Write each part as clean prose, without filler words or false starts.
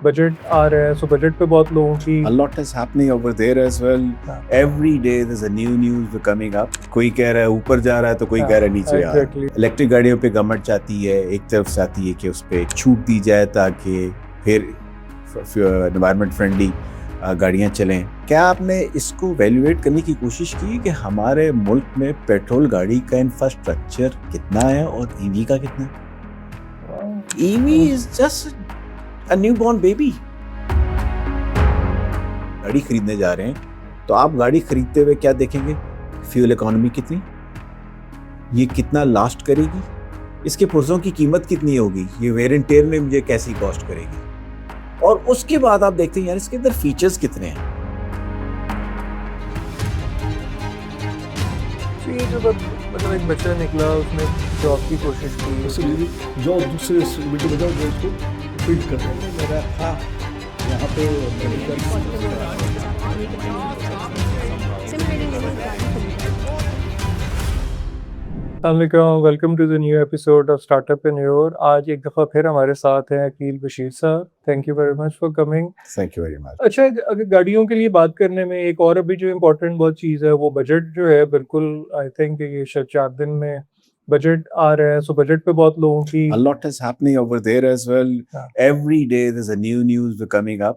Budget आ रहा है, सो बजट पे बहुत लोगों की A lot is happening over there as well. Every day there's a new news coming up. कोई कह रहा है ऊपर जा रहा है तो कोई कह रहा है नीचे आ रहा है. इलेक्ट्रिक गाड़ियों पे गवर्नमेंट चाहती है, एक तरफ चाहती है कि उस पे छूट दी जाए ताकि फिर एनवायरनमेंट फ्रेंडली गाड़ियां चलें. क्या आपने इसको वैल्यूएट करने की कोशिश की कि हमारे मुल्क में पेट्रोल गाड़ी का इंफ्रास्ट्रक्चर कितना है और ईवी का कितना है? EV is just a newborn baby. गाड़ी खरीदने जा रहे हैं तो आप गाड़ी खरीदते हुए क्या देखेंगे? फ्यूल इकोनॉमी कितनी, ये कितना लास्ट करेगी, इसके पुर्जों की कीमत कितनी होगी, ये वेयर एंड टेयर में मुझे कैसी कॉस्ट करेगी, और उसके बाद आप देखते हैं यार इसके अंदर फीचर्स कितने हैं. मतलब एक बच्चा निकला, उसने जॉब की कोशिश की, जॉब दूसरे बेटे बजाओ जो उसको फीड करते हैं. मेरा था यहाँ पे welcome to the new episode of startup in your. आज एक दफ़ा फिर हमारे साथ हैं अकील बशीर साहब. Thank you very much for coming. Thank you very much. अच्छा, अगर गाड़ियों के लिए बात करने में एक और अभी जो इम्पोर्टेंट बहुत चीज़ है वो बजट जो है. बिल्कुल आई थिंक ये शायद 4 दिन में बजट आ रहा है, सो बजट पे बहुत लोगों की A lot is happening over there as well. Every day there's a new news coming up.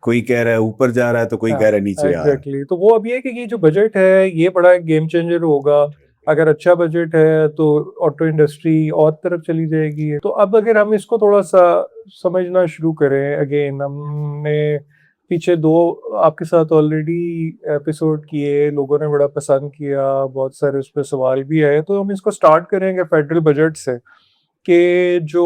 कोई कह रहा है ऊपर जा रहा है तो कोई कह रहा है नीचे आ रहा है. Exactly. तो वो अभी है कि ये जो बजट है ये बड़ा गेम चेंजर होगा. अगर अच्छा बजट है तो ऑटो इंडस्ट्री और तरफ चली जाएगी. तो अब अगर हम इसको थोड़ा सा समझना शुरू करें, अगेन हमने पीछे 2 आपके साथ ऑलरेडी एपिसोड किए, लोगों ने बड़ा पसंद किया, बहुत सारे उस पर सवाल भी आए. तो हम इसको स्टार्ट करेंगे फेडरल बजट से कि जो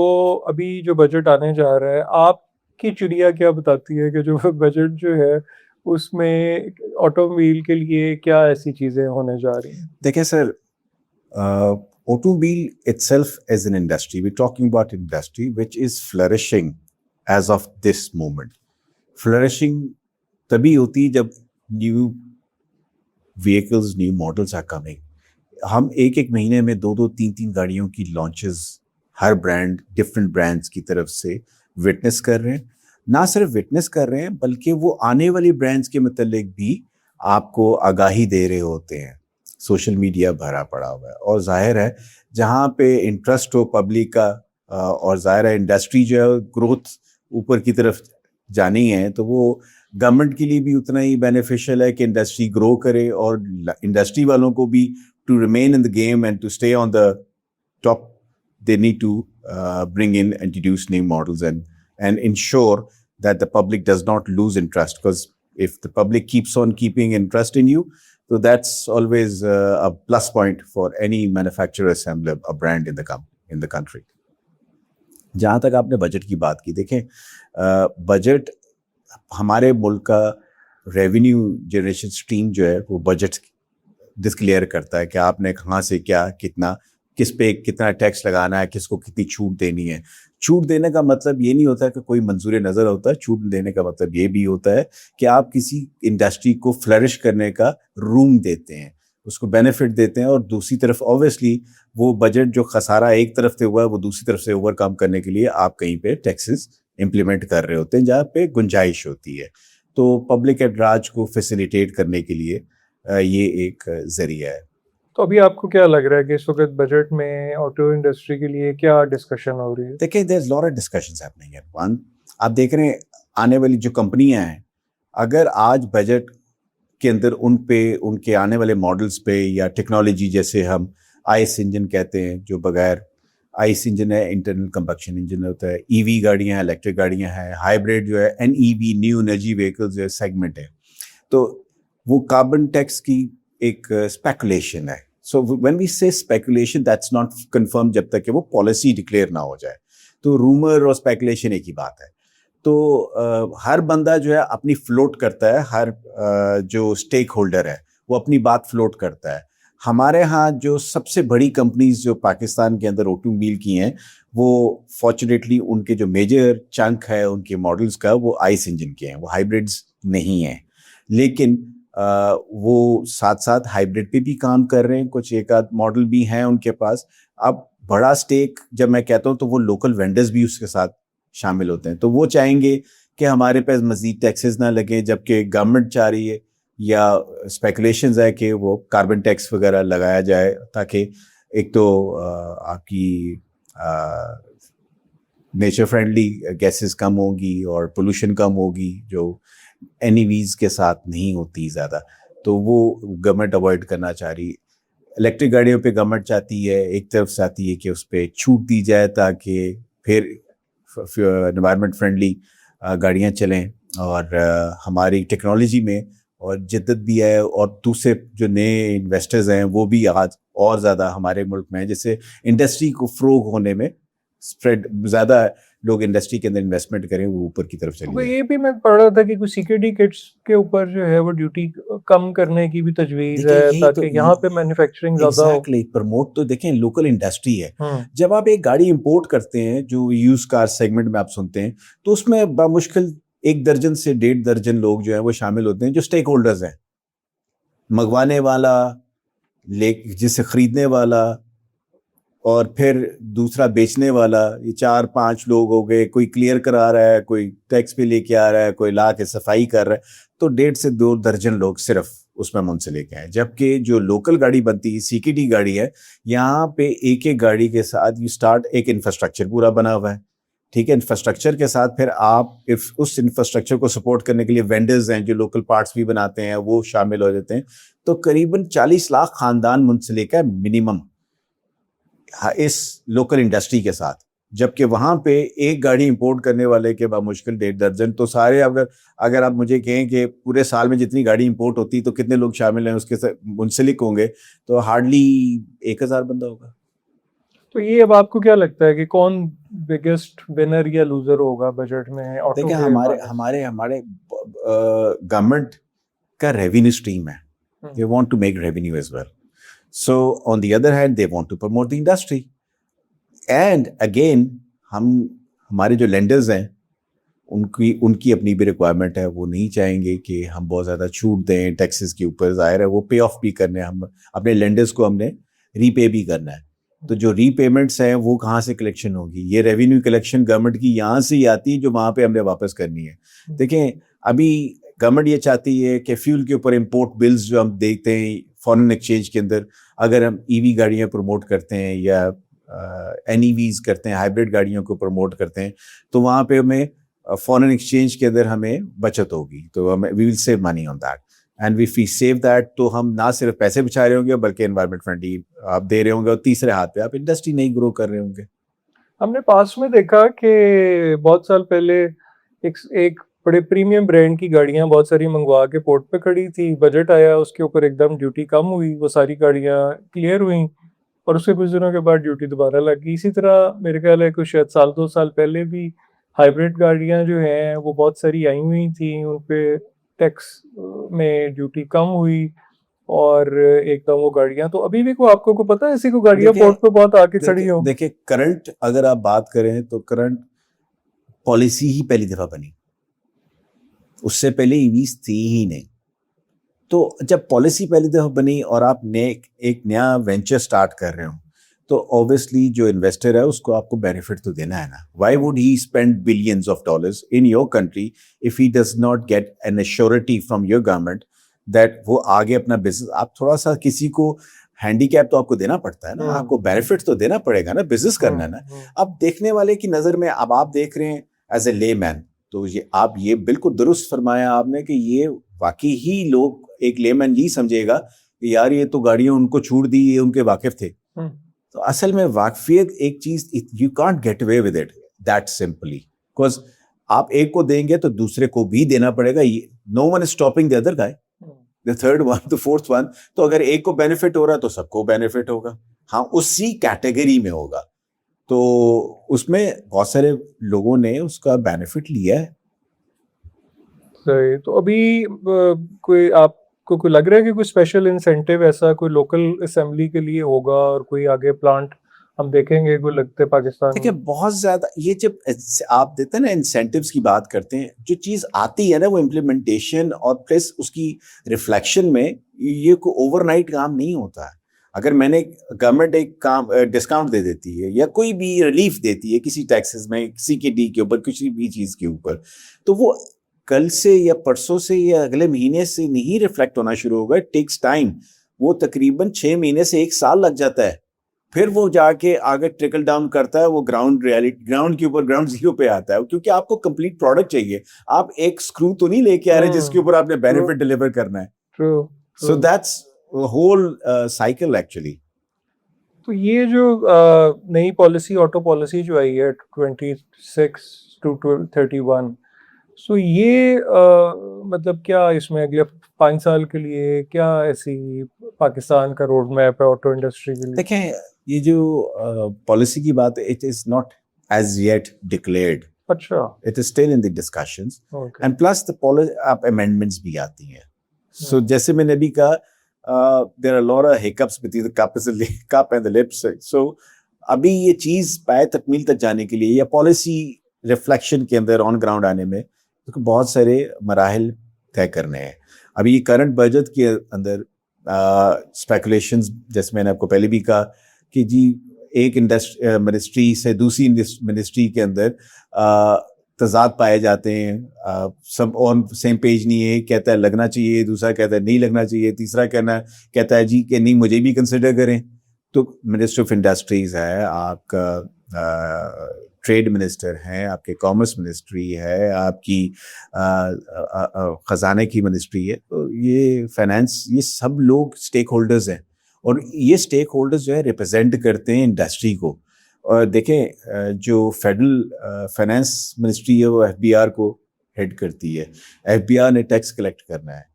अभी जो बजट आने जा रहा है, आपकी चिड़िया क्या बताती है कि जो बजट जो है उसमें ऑटोमोबाइल के लिए क्या ऐसी चीज़ें होने जा रही हैं? देखिए sir, automobile itself as an industry, we're talking about industry which is flourishing as of this moment. Flourishing तभी होती है जब new vehicles, new models are coming. हम एक महीने में 2-3 गाड़ियों की लॉन्चेस हर ब्रांड, डिफरेंट ब्रांड्स की तरफ से विटनेस कर रहे हैं. ना सिर्फ विटनेस कर रहे हैं बल्कि वो आने वाली ब्रांड्स के मतलब भी आपको आगाही दे रहे होते हैं. सोशल मीडिया भरा पड़ा हुआ है और जाहिर है जहाँ पे इंटरेस्ट हो पब्लिक का और जाहिर है इंडस्ट्री जो है ग्रोथ ऊपर की तरफ जानी है, तो वो गवर्नमेंट के लिए भी उतना ही बेनिफिशियल है कि इंडस्ट्री ग्रो करे और इंडस्ट्री वालों को भी to remain in the game and to stay on the top they need to bring in, introduce new models and ensure that the public does not lose interest, because if the public keeps on keeping interest in you, so that's always a plus point for any manufacturer, assembler, a brand in the country. जहाँ तक आपने budget की बात की, देखें budget हमारे मुल्क का रेवेन्यू जनरेशन स्ट्रीम जो है वो बजट डिस्क्लेयर करता है कि आपने कहाँ से क्या, कितना, किस पे कितना टैक्स लगाना है, किसको कितनी छूट देनी है. छूट देने का मतलब ये नहीं होता कि कोई मंजूर नज़र होता है. छूट देने का मतलब ये भी होता है कि आप किसी इंडस्ट्री को फ्लरिश करने का रूम देते हैं, उसको बेनिफिट देते हैं. और दूसरी तरफ ऑब्वियसली वो बजट जो खसारा एक तरफ से हुआ है वो दूसरी तरफ से ओवरकम करने के लिए आप कहीं पे टैक्सेस इम्प्लीमेंट कर रहे होते हैं जहाँ पे गुंजाइश होती है. तो पब्लिक एट लार्ज को फैसिलिटेट करने के लिए ये एक जरिया है. तो अभी आपको क्या लग रहा है कि इस वक्त बजट में ऑटो इंडस्ट्री के लिए क्या डिस्कशन हो रही है? देखिए, there is lot of discussions happening है. वन, आप देख रहे हैं आने वाली जो कंपनियां हैं, अगर आज बजट के अंदर उन पे उनके आने वाले मॉडल्स पे या टेक्नोलॉजी, जैसे हम आईएस इंजन कहते हैं, जो बगैर आईएस इंजन है, इंटरनल कंबक्शन इंजन होता है, ईवी गाड़ियां हैं, इलेक्ट्रिक गाड़ियां हैं, हाइब्रिड जो है, एनईवी न्यू एनर्जी व्हीकल्स जो है सेगमेंट है, तो वो कार्बन टैक्स की एक स्पेकुलेशन है. So when we say speculation, that's not confirmed जब तक कि वो पॉलिसी डिक्लेयर ना हो जाए. तो रूमर और स्पेकुलेशन एक ही बात है. तो हर बंदा जो है अपनी फ्लोट करता है, हर जो स्टेक होल्डर है वो अपनी बात फ्लोट करता है. हमारे यहाँ जो सबसे बड़ी कंपनीज जो पाकिस्तान के अंदर ऑटोमोबाइल की हैं, वो फॉर्चुनेटली उनके जो मेजर चंक है उनके मॉडल्स का वो आईस इंजन के हैं, वो हाइब्रिड्स नहीं हैं. लेकिन वो साथ साथ हाइब्रिड पे भी काम कर रहे हैं. कुछ एक आध मॉडल भी हैं उनके पास. अब बड़ा स्टेक जब मैं कहता हूँ तो वो लोकल वेंडर्स भी उसके साथ शामिल होते हैं, तो वो चाहेंगे कि हमारे पास मजीद टैक्सेस ना लगे, जबकि गवर्नमेंट चाह रही है या स्पेकुलेशंस है कि वो कार्बन टैक्स वगैरह लगाया जाए, ताकि एक तो आपकी नेचर फ्रेंडली गैसेस कम होगी और पोल्यूशन कम होगी, जो एनईवीज के साथ नहीं होती ज़्यादा, तो वो गवर्नमेंट अवॉइड करना चाह रही। इलेक्ट्रिक गाड़ियों पे गवर्नमेंट चाहती है, एक तरफ चाहती है कि उस पर छूट दी जाए ताकि फिर एनवायरनमेंट फ्रेंडली गाड़ियाँ चलें, और हमारी टेक्नोलॉजी में और जिद्दत भी है, और दूसरे जो नए इन्वेस्टर्स हैं वो भी आज और ज़्यादा हमारे मुल्क में हैं, जिससे इंडस्ट्री को फ़रोग होने में स्प्रेड ज़्यादा लोग इंडस्ट्री के अंदर इन्वेस्टमेंट करें, वो ऊपर की तरफ चले जाए। ये भी मैं पढ़ रहा था कि कुछ सिक्योरिटी किट्स के ऊपर जो है वो ड्यूटी कम करने की भी तजवीज देखिए, है, यही ताकि तो यहाँ पे मैन्युफैक्चरिंग ज़्यादा हो। एग्जैक्टली प्रमोट तो देखें, लोकल इंडस्ट्री है। हम्म, जब आप एक गाड़ी इंपोर्ट करते हैं, जो यूज कार सेगमेंट में आप सुनते हैं, तो उसमें बामुश्किल 1 दर्जन से 1.5 दर्जन लोग जो हैं वो शामिल होते हैं, जो स्टेक होल्डर्स हैं, मंगवाने वाला, जिसे खरीदने वाला, और फिर दूसरा बेचने वाला। ये 4-5 लोग हो गए, कोई क्लियर करा रहा है, कोई टैक्स पे लेके आ रहा है, कोई ला के सफाई कर रहा है, तो 1.5 से 2 दर्जन लोग सिर्फ उसमें मुंसलिक हैं। जबकि जो लोकल गाड़ी बनती है, सीकेडी गाड़ी है, यहाँ पे एक एक गाड़ी के साथ यू स्टार्ट एक इंफ्रास्ट्रक्चर पूरा बना हुआ है, ठीक है। इंफ्रास्ट्रक्चर के साथ फिर आप उस इंफ्रास्ट्रक्चर को सपोर्ट करने के लिए वेंडर्स हैं जो लोकल पार्ट्स भी बनाते हैं, वो शामिल हो जाते हैं। तो करीबन 40 लाख खानदान मुंसलिक है मिनिमम इस लोकल इंडस्ट्री के साथ, जबकि वहां पे एक गाड़ी इंपोर्ट करने वाले के बामुश्किल 1.5 दर्जन। तो सारे अगर आप मुझे कहें कि पूरे साल में जितनी गाड़ी इंपोर्ट होती तो कितने लोग शामिल हैं उसके साथ मुंसलिक होंगे, तो हार्डली 1000 बंदा होगा। तो ये अब आपको क्या लगता है कि कौन बिगेस्ट विनर या लूजर होगा बजट में? ऑटो देखिए, के हमारे बारे में? हमारे हमारे गवर्नमेंट का रेवेन्यू स्ट्रीम है, they want to make revenue as well. So on the other hand, they want to promote the industry. And again, हमारे जो lenders हैं, उनकी अपनी भी रिक्वायरमेंट है। वो नहीं चाहेंगे कि हम बहुत ज़्यादा छूट दें टैक्सेस के ऊपर। ज़ाहिर है वो पे ऑफ भी करने, हम अपने लेंडर्स को हमने रीपे भी करना है। तो जो रीपेमेंट्स हैं वो कहाँ से कलेक्शन होगी? ये रेवेन्यू कलेक्शन गवर्नमेंट की यहाँ से ही आती है, जो वहाँ पे हमने वापस करनी है। देखें, अभी गवर्नमेंट ये चाहती है कि फ्यूल के ऊपर इंपोर्ट बिल्स जो हम देखते हैं फॉरेन एक्सचेंज के अंदर, अगर हम ईवी गाड़ियाँ प्रमोट करते हैं या एनईवीज करते हैं, हाइब्रिड गाड़ियों को प्रमोट करते हैं, तो वहाँ पे हमें फॉरेन एक्सचेंज के अंदर हमें बचत होगी। तो हमें we will save money on that, and if we save that, तो हम ना सिर्फ पैसे बचा रहे होंगे बल्कि एनवायरमेंट फ्रेंडली आप दे रहे होंगे, और तीसरे हाथ पे आप इंडस्ट्री नहीं ग्रो कर रहे होंगे। हमने पास में देखा कि बहुत साल पहले एक बड़े प्रीमियम ब्रांड की गाड़ियां बहुत सारी मंगवा के पोर्ट पे खड़ी थी, बजट आया उसके ऊपर एकदम ड्यूटी कम हुई, वो सारी गाड़ियां क्लियर हुई और उसके कुछ दिनों के बाद ड्यूटी दोबारा लग गई। इसी तरह मेरे ख्याल है कुछ शायद 1-2 साल पहले भी हाइब्रिड गाड़ियां जो हैं वो बहुत सारी आई हुई थी, उन पे टैक्स में ड्यूटी कम हुई और एकदम वो गाड़ियां, तो अभी भी आपको को पता है ऐसी को गाड़ियां पोर्ट पे बहुत आके खड़ी हो? देखिए, करंट अगर आप बात करें तो करंट पॉलिसी ही पहली दफा बनी, उससे पहले ईवीज थी ही नहीं। तो जब पॉलिसी पहली दफा बनी और आप एक नया वेंचर स्टार्ट कर रहे हो, तो ऑब्वियसली जो इन्वेस्टर है उसको आपको बेनिफिट तो देना है ना। Why would he spend billions of dollars in your country if he does not get an assurity from your government that वो आगे अपना बिजनेस, आप थोड़ा सा किसी को हैंडीकैप तो आपको देना पड़ता है ना, आपको बेनिफिट तो देना पड़ेगा ना, बिजनेस करना है ना। अब देखने वाले की नज़र में, अब आप देख रहे हैं एज ए लेमैन, तो आप ये बिल्कुल दुरुस्त फरमाया आपने कि ये वाकई ही लोग, एक लेमैन ये समझेगा कि यार ये तो गाड़ियां उनको छूट दी, ये उनके वाकिफ थे। तो असल में वाकफियत एक चीज, you can't get away with it that simply, because आप एक को देंगे तो दूसरे को भी देना पड़ेगा। No one is stopping the other guy, the third one, the fourth one. तो अगर एक को बेनिफिट हो रहा है तो सबको बेनिफिट होगा, हाँ उसी कैटेगरी में होगा। तो उसमें बहुत सारे लोगों ने उसका बेनिफिट लिया है। सही। तो अभी कोई आपको कोई लग रहा है कि कोई स्पेशल इंसेंटिव ऐसा कोई लोकल असेंबली के लिए होगा और कोई आगे प्लांट हम देखेंगे कोई लगते पाकिस्तान? देखिए, बहुत ज्यादा ये जब आप देते हैं ना इंसेंटिव्स की बात करते हैं, जो चीज आती है ना वो इम्प्लीमेंटेशन और प्लस उसकी रिफ्लेक्शन में, ये कोई ओवरनाइट काम नहीं होता है। अगर मैंने गवर्नमेंट एक काम डिस्काउंट दे देती है या कोई भी रिलीफ देती है किसी टैक्सेस में, किसी के डी के ऊपर, किसी भी चीज के ऊपर, तो वो कल से या परसों से या अगले महीने से नहीं रिफ्लेक्ट होना शुरू होगा. It takes time. वो तकरीबन 6 महीने से 1 साल लग जाता है. फिर वो जाके आगे ट्रिकल डाउन करता है, वो ग्राउंड रियलिटी, ग्राउंड के ऊपर, ग्राउंड जीरो पे आता है, क्योंकि आपको कंप्लीट प्रोडक्ट चाहिए. आप एक स्क्रू तो नहीं लेके आ रहे जिसके ऊपर आपने बेनिफिट डिलीवर करना है. True. So that's whole cycle actually. तो ये जो नई पॉलिसी, ऑटो पॉलिसी जो आई है 26 to 31, सो ये मतलब क्या इसमें अगले 5 साल के लिए क्या ऐसी पाकिस्तान का रोड मैप है ऑटो इंडस्ट्री के लिए? देखें, ये जो पॉलिसी की बात है, it is not as yet declared. अच्छा. It is still in the discussions. Okay. And plus the policy आप अमेंडमेंट्स भी आती हैं. सो जैसे मैंने अभी कहा, there are lot of hiccups between the cup and the lips. So अभी ये चीज पाए तकमील तक जाने के लिए या पॉलिसी रिफ्लेक्शन के अंदर ऑन ग्राउंड आने में तो बहुत सारे मराहिल तय करने हैं. अभी ये करंट बजट के अंदर स्पेकुलेशंस, जैसे मैंने आपको पहले भी कहा कि जी एक मिनिस्ट्री से दूसरी मिनिस्ट्री के अंदर तजाद पाए जाते हैं. सब ऑन सेम पेज नहीं है. कहता है लगना चाहिए, दूसरा कहता है नहीं लगना चाहिए, तीसरा कहता है जी कि नहीं मुझे भी कंसिडर करें. तो मिनिस्टर ऑफ इंडस्ट्रीज है आपका, ट्रेड मिनिस्टर हैं आपके, कॉमर्स मिनिस्ट्री है आपकी, खजाने की मिनिस्ट्री है. तो ये फाइनेंस, ये सब लोग स्टेक होल्डर्स हैं और ये स्टेक होल्डर्स जो है रिप्रेजेंट करते हैं इंडस्ट्री को. और देखें, जो फेडरल फाइनेंस मिनिस्ट्री है वो एफबीआर को हेड करती है. एफबीआर ने टैक्स कलेक्ट करना है.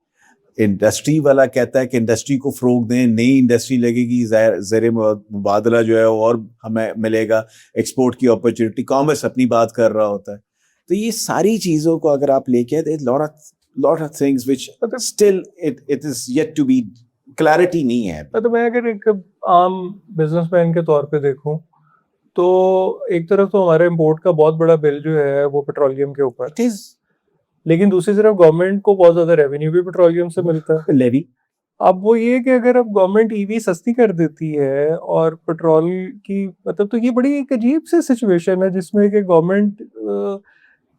इंडस्ट्री वाला कहता है कि इंडस्ट्री को फ़रोग दें, नई इंडस्ट्री लगेगी, ज़र मुबादला जो है और हमें मिलेगा, एक्सपोर्ट की अपॉर्चुनिटी. कॉमर्स अपनी बात कर रहा होता है. तो ये सारी चीज़ों को अगर आप लेके आए, lot of things which still it is yet to be, clarity नहीं है. तो मैं अगर एक आम बिजनेसमैन के तौर पे देखूं तो एक तरफ तो हमारे इंपोर्ट का बहुत बड़ा बिल जो है वो पेट्रोलियम के ऊपर, इट इज लेकिन दूसरी तरफ गवर्नमेंट को बहुत ज्यादा रेवेन्यू भी पेट्रोलियम से मिलता है. लेवी. अब वो ये कि अगर अब गवर्नमेंट ईवी सस्ती कर देती है और पेट्रोल की, मतलब तो ये बड़ी एक अजीब सी सिचुएशन है जिसमें कि गवर्नमेंट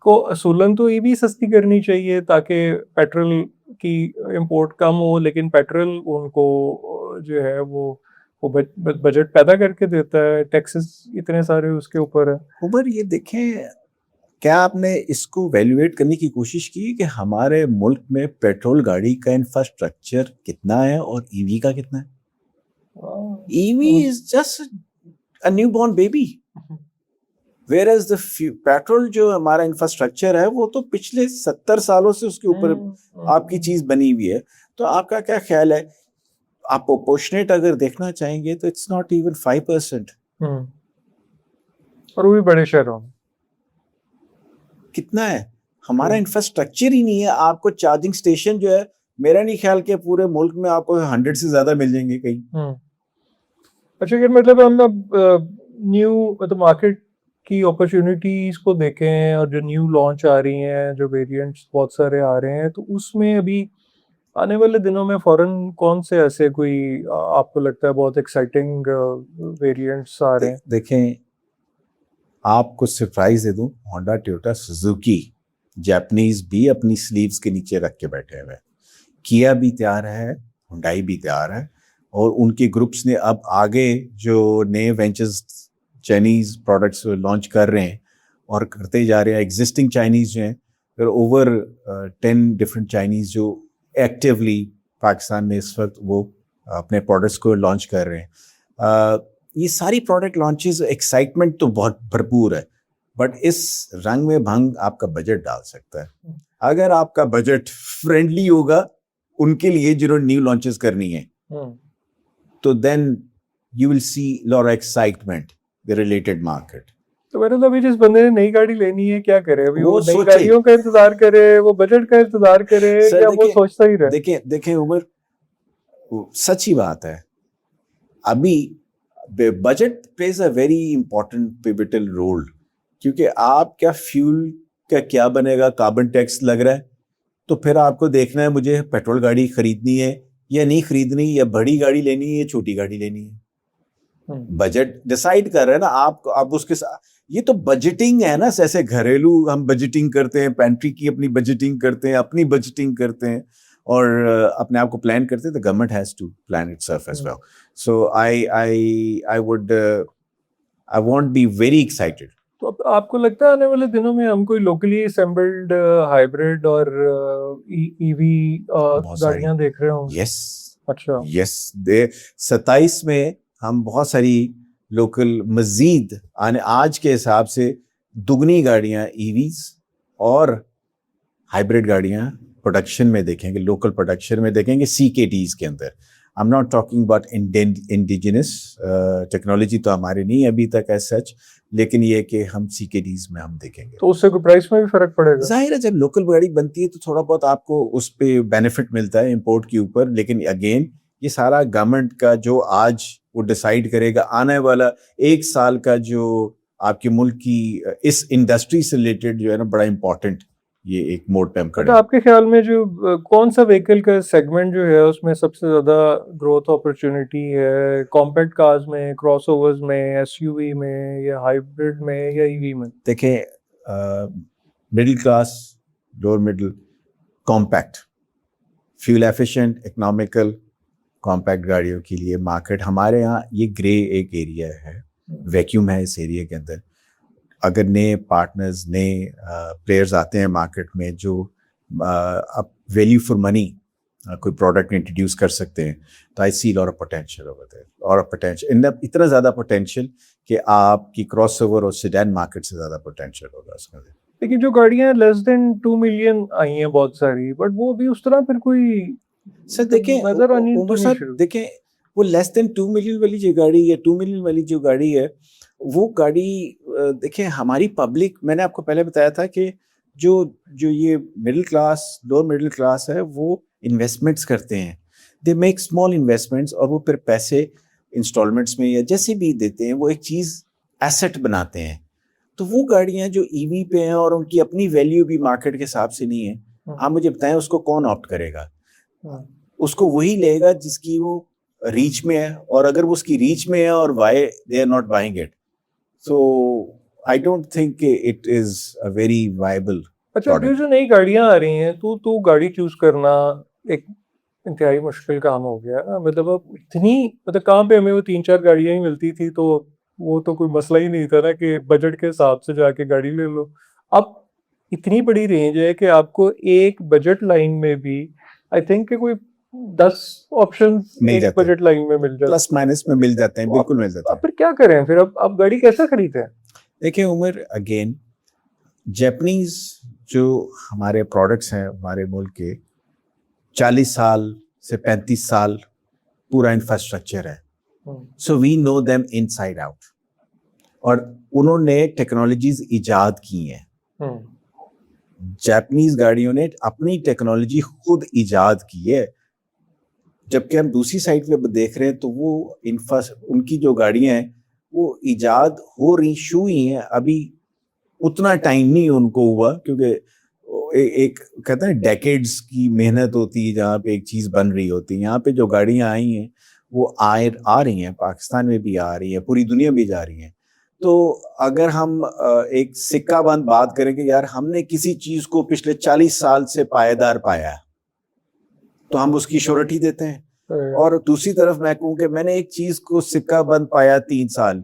को असूलन तो ईवी सस्ती करनी चाहिए ताकि पेट्रोल की इंपोर्ट कम हो, लेकिन पेट्रोल उनको जो है वो बजट पैदा करके देता है, टैक्सेस इतने सारे उसके ऊपर है. उमर, ये देखें, क्या आपने इसको वैल्यूएट करने की कोशिश की कि हमारे मुल्क में पेट्रोल गाड़ी का इंफ्रास्ट्रक्चर कितना है और ईवी का कितना है? EV is just a newborn baby, whereas the petrol जो हमारा इंफ्रास्ट्रक्चर है वो तो पिछले 70 सालों से उसके ऊपर आपकी चीज बनी हुई है. तो आपका क्या ख्याल है? आप प्रोपोर्शनेट अगर देखना चाहेंगे तो इट्स नॉट इवन 5%. और वो भी बड़े शहरों में कितना है? हमारा इंफ्रास्ट्रक्चर ही नहीं है. आपको चार्जिंग स्टेशन जो है, मेरा नहीं ख्याल कि पूरे मुल्क में आपको 100 से ज्यादा मिल जाएंगे कहीं. अच्छा, कि मतलब हम न्यू मतलब मार्केट की अपॉर्चुनिटीज को देखें और जो न्यू लॉन्च आ रही हैं, जो वेरिएंट्स बहुत सारे आ रहे हैं, तो उसमें अभी आने वाले दिनों में फॉरेन कौन से ऐसे कोई आपको लगता है बहुत एक्साइटिंग वेरिएंट्स आ रहे हैं? देखें, आपको सरप्राइज दे दूं, होंडा, टोयोटा, सुजुकी, जापानीज भी अपनी स्लीव्स के नीचे रख के बैठे हुए हैं. किया भी तैयार है, हुंडई भी तैयार है, और उनके ग्रुप्स ने अब आगे जो नए वेंचर्स चाइनीज प्रोडक्ट्स लॉन्च कर रहे हैं और करते जा रहे हैं. एग्जिस्टिंग चाइनीज जो हैं, ओवर 10 डिफरेंट चाइनीज जो एक्टिवली पाकिस्तान में इस वक्त वो अपने प्रोडक्ट्स को लॉन्च कर रहे हैं. ये सारी प्रोडक्ट लॉन्चेस, एक्साइटमेंट तो बहुत भरपूर है, बट इस रंग में भंग आपका बजट डाल सकता है. अगर आपका बजट फ्रेंडली होगा उनके लिए जिन्होंने न्यू लॉन्चेस करनी है, तो then you will see lot of excitement the related market. तो मेरे अभी जिस बंदे ने नई गाड़ी लेनी है क्या करे? अभी वो नई सोचे, गाड़ियों का इंतजार करे, वो बजट का इंतजार करे, क्या वो सोचता ही रहे? देखें उमर, सच्ची बात है, अभी budget plays a very important pivotal role. क्योंकि आप क्या फ्यूल का क्या बनेगा, कार्बन टैक्स लग रहा है, तो फिर आपको देखना है मुझे पेट्रोल गाड़ी खरीदनी है या नहीं खरीदनी, या बड़ी गाड़ी लेनी है या छोटी गाड़ी लेनी है। बजट डिसाइड कर रहे हैं ना आप उसके साथ। ये तो बजटिंग है ना, जैसे घरेलू हम बजटिंग करते हैं, पेंट्री की अपनी बजटिंग करते हैं, अपनी बजटिंग करते हैं और अपने आप को प्लान करते हैं। The government has to plan itself as well. So I won't be very excited. तो अब आपको लगता है आने वाले दिनों में हम कोई लोकली असेंबल्ड हाइब्रिड और ईवी गाड़ियां देख रहे होंगे? यस, अच्छा, यस, 27 में हम बहुत सारी लोकल मजीद आने, आज के हिसाब से दुगनी गाड़ियां ईवीज और हाइब्रिड गाड़ियां प्रोडक्शन में देखेंगे, लोकल प्रोडक्शन में देखेंगे, CKDs के अंदर। आई am not talking about indigenous technology, तो हमारे नहीं अभी तक एज सच, लेकिन ये कि हम CKDs में हम देखेंगे। तो उससे कोई प्राइस में भी फर्क पड़ेगा? जाहिर है, जब लोकल गाड़ी बनती है तो थोड़ा बहुत आपको उस पे बेनिफिट मिलता है इंपोर्ट के ऊपर, लेकिन अगेन ये सारा गवर्नमेंट का जो आज वो डिसाइड करेगा, आने वाला 1 साल का जो आपके मुल्क की इस इंडस्ट्री से रिलेटेड जो है ना, बड़ा इंपॉर्टेंट ये एक मोड पे हम खड़े तो हैं। आपके ख्याल में जो कौन सा व्हीकल का सेगमेंट जो है उसमें सबसे ज्यादा ग्रोथ अपॉर्चुनिटी है? कॉम्पैक्ट कार्स में, क्रॉसओवर्स में, SUV में, या हाइब्रिड में, या ईवी में? देखें, middle class, lower middle, compact, fuel efficient, economical compact गाड़ियों के लिए मार्केट हमारे यहाँ ये ग्रे एक एरिया है, वैक्यूम है इस एरिया के अंदर। अगर नए पार्टनर्स, नए प्लेयर्स आते हैं मार्केट में जो अब वैल्यू फॉर मनी कोई प्रोडक्ट इंट्रोड्यूस कर सकते हैं, तो I see lot of potential over there, और पोटेंशियल, इतना ज़्यादा पोटेंशियल कि आपकी क्रॉसओवर और सेडान मार्केट से ज़्यादा पोटेंशियल होगा उसका। लेकिन जो गाड़ियां लेस देन 2 मिलियन आई हैं बहुत सारी, बट वो भी उस तरह फिर कोई सर देखें नजर आनी उमर तो साहब, नहीं शुरू। देखें वो लेस देन 2 मिलियन वाली जो गाड़ी है, 2 मिलियन वाली जो गाड़ी है, वो गाड़ी देखें हमारी पब्लिक, मैंने आपको पहले बताया था कि जो ये middle class, lower middle class है, वो इन्वेस्टमेंट्स करते हैं, दे मेक स्मॉल इन्वेस्टमेंट्स, और वो फिर पैसे इंस्टॉलमेंट्स में या जैसे भी देते हैं, वो एक चीज़ एसेट बनाते हैं। तो वो गाड़ियां जो ईवी पे हैं और उनकी अपनी वैल्यू भी मार्केट के हिसाब से नहीं है, आप मुझे बताएं उसको कौन ऑप्ट करेगा? उसको वही लेगा जिसकी वो रीच में है, और अगर वो उसकी रीच में है और why they are not buying it, so I don't think it is a very viable. अच्छा, जो नई गाड़ियां आ रही हैं, तो गाड़ी चूज करना एक इंतहाई मुश्किल काम हो गया है। मतलब अब इतनी, मतलब कहाँ पे हमें वो 3-4 गाड़ियां ही मिलती थी, तो वो तो कोई मसला ही नहीं था ना कि बजट के हिसाब से जाके गाड़ी ले लो। अब इतनी बड़ी रेंज है कि आपको एक बजट लाइन में भी आई थिंक कि कोई 10 ऑप्शन एक बजट लाइन में मिल जाते, प्लस माइनस में मिल जाते हैं, बिल्कुल मिल जाते हैं। फिर क्या करें? फिर अब गाड़ी कैसे खरीदें? देखिए उमर, अगेन जापानीज जो हमारे प्रोडक्ट्स हैं हमारे मुल्क के, 40 साल से 35 साल पूरा इंफ्रास्ट्रक्चर है, so we know them inside out, और उन्होंने टेक्नोलॉजीज इजाद की हैं। जापानीज गाड़ियों ने अपनी टेक्नोलॉजी खुद इजाद की है, जबकि हम दूसरी साइड पे देख रहे हैं तो वो उनकी जो गाड़ियां हैं वो इजाद हो रही, शुरू ही हैं, अभी उतना टाइम नहीं उनको हुआ, क्योंकि एक कहते हैं डेकेड्स की मेहनत होती है जहाँ पे एक चीज़ बन रही होती है। यहाँ पे जो गाड़ियाँ आई हैं वो आ रही हैं, पाकिस्तान में भी आ रही हैं, पूरी दुनिया में जा रही हैं। तो अगर हम एक सिक्का बंद बात करेंगे, यार हमने किसी चीज़ को पिछले 40 साल से पायेदार पाया है, तो हम उसकी श्योरिटी देते हैं। और दूसरी तरफ मैं कहूँ कि मैंने एक चीज़ को सिक्का बंद पाया 3 साल,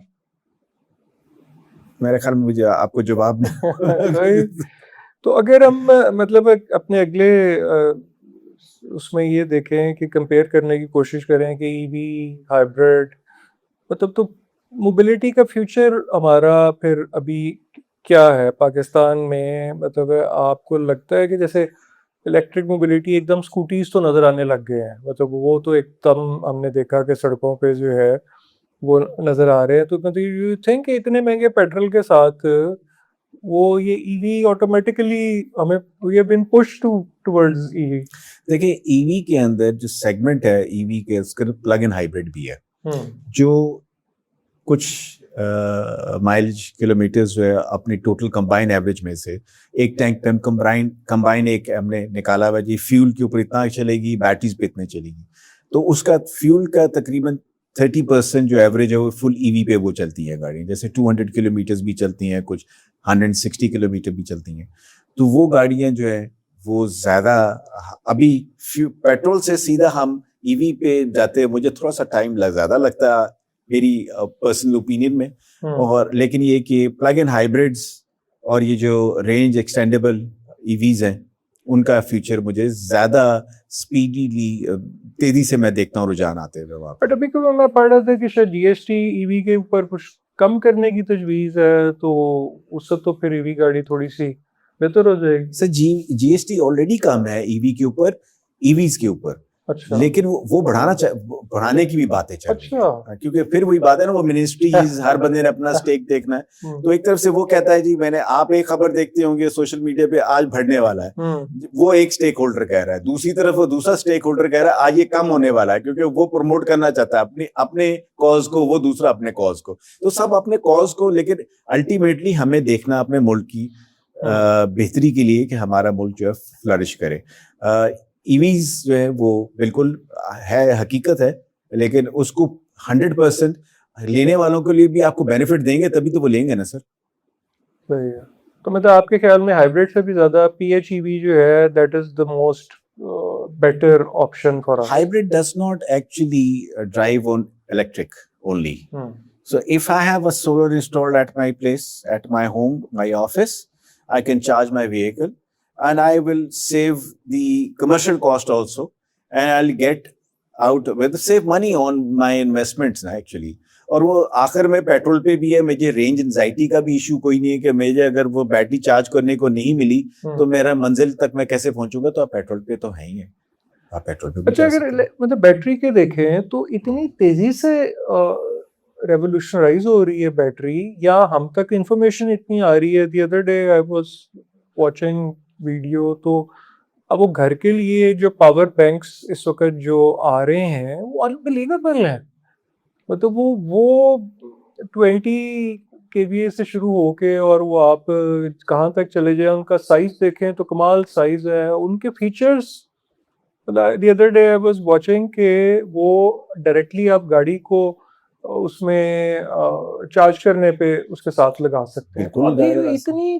मेरे ख्याल में मुझे आपको जवाब नहीं। तो अगर हम मतलब अपने अगले उसमें ये देखें कि कंपेयर करने की कोशिश करें कि ईवी, हाइब्रिड, मतलब तो मोबिलिटी का फ्यूचर हमारा फिर अभी क्या है पाकिस्तान में? मतलब आपको लगता है कि जैसे इलेक्ट्रिक मोबिलिटी एकदम स्कूटीज तो नज़र आने लग गए हैं, मतलब वो तो एकदम हमने देखा कि सड़कों पे जो है वो नज़र आ रहे हैं, तो मतलब यू थिंक इतने महंगे पेट्रोल के साथ वो ये ईवी ऑटोमेटिकली हमें we have been pushed towards EV? देखिए ईवी के अंदर जो सेगमेंट है ईवी के, उसका प्लग इन हाइब्रिड भी है, जो कुछ माइलेज किलोमीटर्स जो है अपनी टोटल कंबाइन एवरेज में से एक टैंक कंबाइन एक हमने निकाला हुआ जी, फ्यूल के ऊपर इतना चलेगी, बैटरीज पे इतने चलेगी। तो उसका फ्यूल का तकरीबन 30% जो एवरेज है वो फुल ईवी पे वो चलती है गाड़ी, जैसे 200 किलोमीटर भी चलती हैं, कुछ 160 किलोमीटर भी चलती हैं। तो वो गाड़ियां जो है वो ज्यादा, अभी पेट्रोल से सीधा हम ईवी पे जाते हैं, मुझे थोड़ा सा टाइम ज्यादा लगता है मेरी पर्सनल ओपिनियन में। और लेकिन ये कि प्लग इन हाइब्रिड्स और ये जो रेंज एक्सटेंडेबल ईवीज हैं उनका फ्यूचर मुझे ज्यादा स्पीडीली तेजी से मैं देखता हूँ रुझान आते हुए वहाँ पे। बट अभी क्योंकि मैं पढ़ रहा था कि शायद जीएसटी ईवी के ऊपर कुछ कम करने की तजवीज है, तो उससे तो फिर ईवी गाड़ी थोड़ी सी बेहतर हो जाएगी। सर जीएसटी ऑलरेडी कम है ईवी के ऊपर, ईवीज के ऊपर। अच्छा, लेकिन वो बढ़ाने की भी बातें चल रही अच्छा। हैं, क्योंकि फिर वही बात है ना, वो मिनिस्ट्रीज हर बंदे ने अपना स्टेक देखना है। तो एक तरफ से वो कहता है जी मैंने, आप एक खबर देखते होंगे सोशल मीडिया पे आज बढ़ने वाला है, वो एक स्टेक होल्डर कह रहा है, दूसरी तरफ वो दूसरा स्टेक होल्डर कह रहा है आज ये कम होने वाला है, क्योंकि वो प्रमोट करना चाहता है अपने कॉज को, वो दूसरा अपने कॉज को। तो सब अपने कॉज को, लेकिन अल्टीमेटली हमें देखना अपने मुल्क की बेहतरी के लिए कि हमारा मुल्क जो है फ्लरिश करे। ईवीज जो है वो बिल्कुल है, हकीकत है, लेकिन उसको 100% लेने वालों के लिए भी आपको बेनिफिट देंगे तभी तो वो लेंगे ना सर। सही है। तो मतलब आपके ख्याल में हाइब्रिड से भी ज्यादा PHEV जो है that is the most better option for us. Hybrid does not actually drive on electric only. So if I have a solar installed at my place, at my home, my office, I can charge my vehicle and I will save the commercial cost also, and I'll get out with save money on my investments actually. और वो आखिर में petrol पे भी है, मुझे range anxiety का भी इशू कोई नहीं है कि मुझे अगर वो बैटरी चार्ज करने को नहीं मिली तो मेरा मंजिल तक मैं कैसे पहुंचूंगा, तो आप पेट्रोल पे तो है ही है, आप पेट्रोल पे। अच्छा, अगर मतलब बैटरी के देखें तो इतनी तेजी से रेवोल्यूशनराइज हो रही है बैटरी, या हम तक इंफॉर्मेशन इतनी आ रही है। The other day I was watching video, तो अब वो घर के लिए जो पावर बैंक्स इस वक्त जो आ रहे हैं वो अनबिलीवेबल है। मतलब वो 20 kVA से शुरू होके और वो आप कहाँ तक चले जाए, उनका साइज देखें तो कमाल साइज है, उनके features. The other day I was watching के वो डायरेक्टली आप गाड़ी को उसमें चार्ज करने पे उसके साथ लगा सकते हैं। अभी इतनी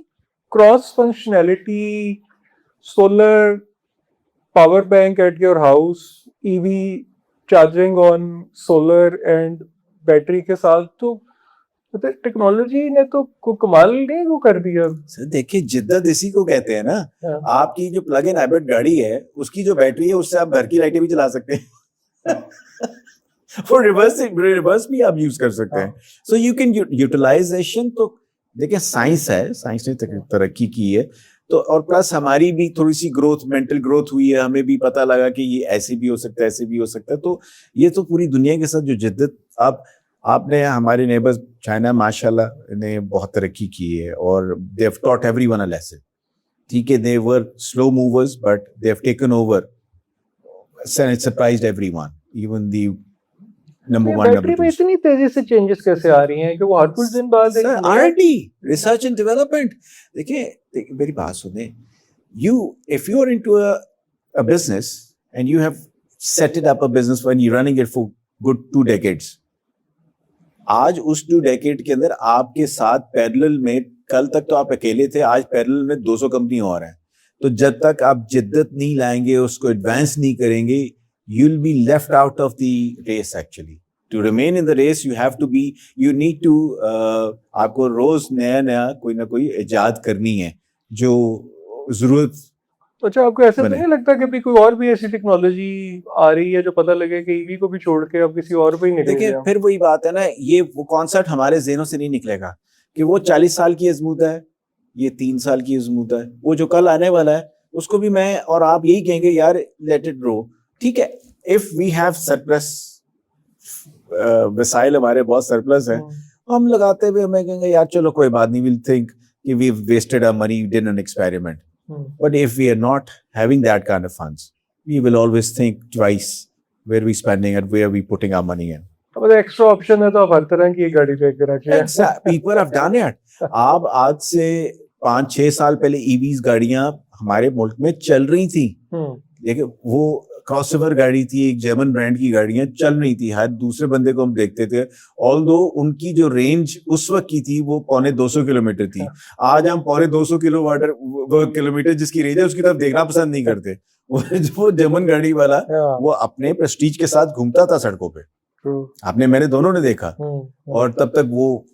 cross functionality, solar power bank at your house, EV charging on solar and battery के साथ, तो मतलब टेक्नोलॉजी ने तो कमाल नहीं वो कर दिया। सर देखिए, जिद्दत इसी को कहते हैं ना। आपकी जो प्लग इन हाइब्रिड गाड़ी है उसकी जो बैटरी है उससे आप घर की लाइटें भी चला सकते हैं और रिवर्स भी आप यूज कर सकते हैं। So you can utilisation. तो देखिए साइंस है, साइंस ने तरक्की की है, तो और प्लस हमारी भी थोड़ी सी ग्रोथ, मेंटल ग्रोथ हुई है, हमें भी पता लगा कि ये ऐसे भी हो सकता है, ऐसे भी हो सकता है। तो ये तो पूरी दुनिया के साथ जो जिद्दत आपने, हमारे नेबर्स चाइना माशाल्लाह ने बहुत तरक्की की है और they have taught everyone a lesson. ठीक है, they were slow movers but they have taken over and surprised everyone, even the number 1 battery में इतनी तेजी से चेंजेस कैसे आ रही हैं कि वो हर कुछ दिन बाद R&D, रिसर्च एंड डेवलपमेंट। देखिए मेरी बात सुने, if you are into a business and you have set it up a business when you're running it for good 2 decades, आज उस 2 डेकेड के अंदर आपके साथ पैरेलल में, कल तक तो आप अकेले थे, आज पैरेलल में 200 कंपनी और हैं। तो जब तक आप जिद्दत नहीं लाएंगे, उसको एडवांस नहीं करेंगे, you will be left out of the race. Actually to remain in the race you have to be, you need to, आपको रोज नया कोई ना कोई इजाद करनी है जो जरूरत। अच्छा, आपको ऐसा तो नहीं लगता कि कोई और भी ऐसी टेक्नोलॉजी आ रही है जो पता लगे कि ईवी को भी छोड़ के अब किसी और पे ही निकल देखिए फिर वही बात है ना, ये वो कॉन्सेप्ट हमारे ज़हनों से नहीं निकलेगा कि वो 40 साल की अजमूदा है, ये 3 साल की अजमूदा है, वो जो कल आने वाला है उसको भी मैं और आप यही कहेंगे यार लेट इट ग्रो। ठीक है, इफ वी हैव सरप्लस, वसाइल हमारे बहुत सरप्लस है, हम लगाते हुए हमें कहेंगे यार चलो कोई बात नहीं, विल थिंक कि we wasted our money, did an experiment. But if we are not having that kind of funds, we will always think twice where we spending and where we putting our money in. अब extra option है तो आप हर तरह की गाड़ी पे करना चाहिए। People have done it. आप आज से 5-6 साल पहले EVs गाड़ियां हमारे मुल्क में चल रही थी, लेकिन वो क्रॉसओवर गाड़ी थी, एक जर्मन ब्रांड की गाड़ियां चल रही थी, हर दूसरे बंदे को हम देखते थे, ऑल्दो उनकी जो रेंज उस वक्त की थी वो 250 किलोमीटर थी। आज हम 250 किलोमीटर जिसकी रेंज है उसकी तरफ देखना पसंद नहीं करते। वो जर्मन गाड़ी वाला वो अपने प्रेस्टीज के साथ घूमता था सड़कों पे, आपने मैंने दोनों ने देखा, और तब तक वो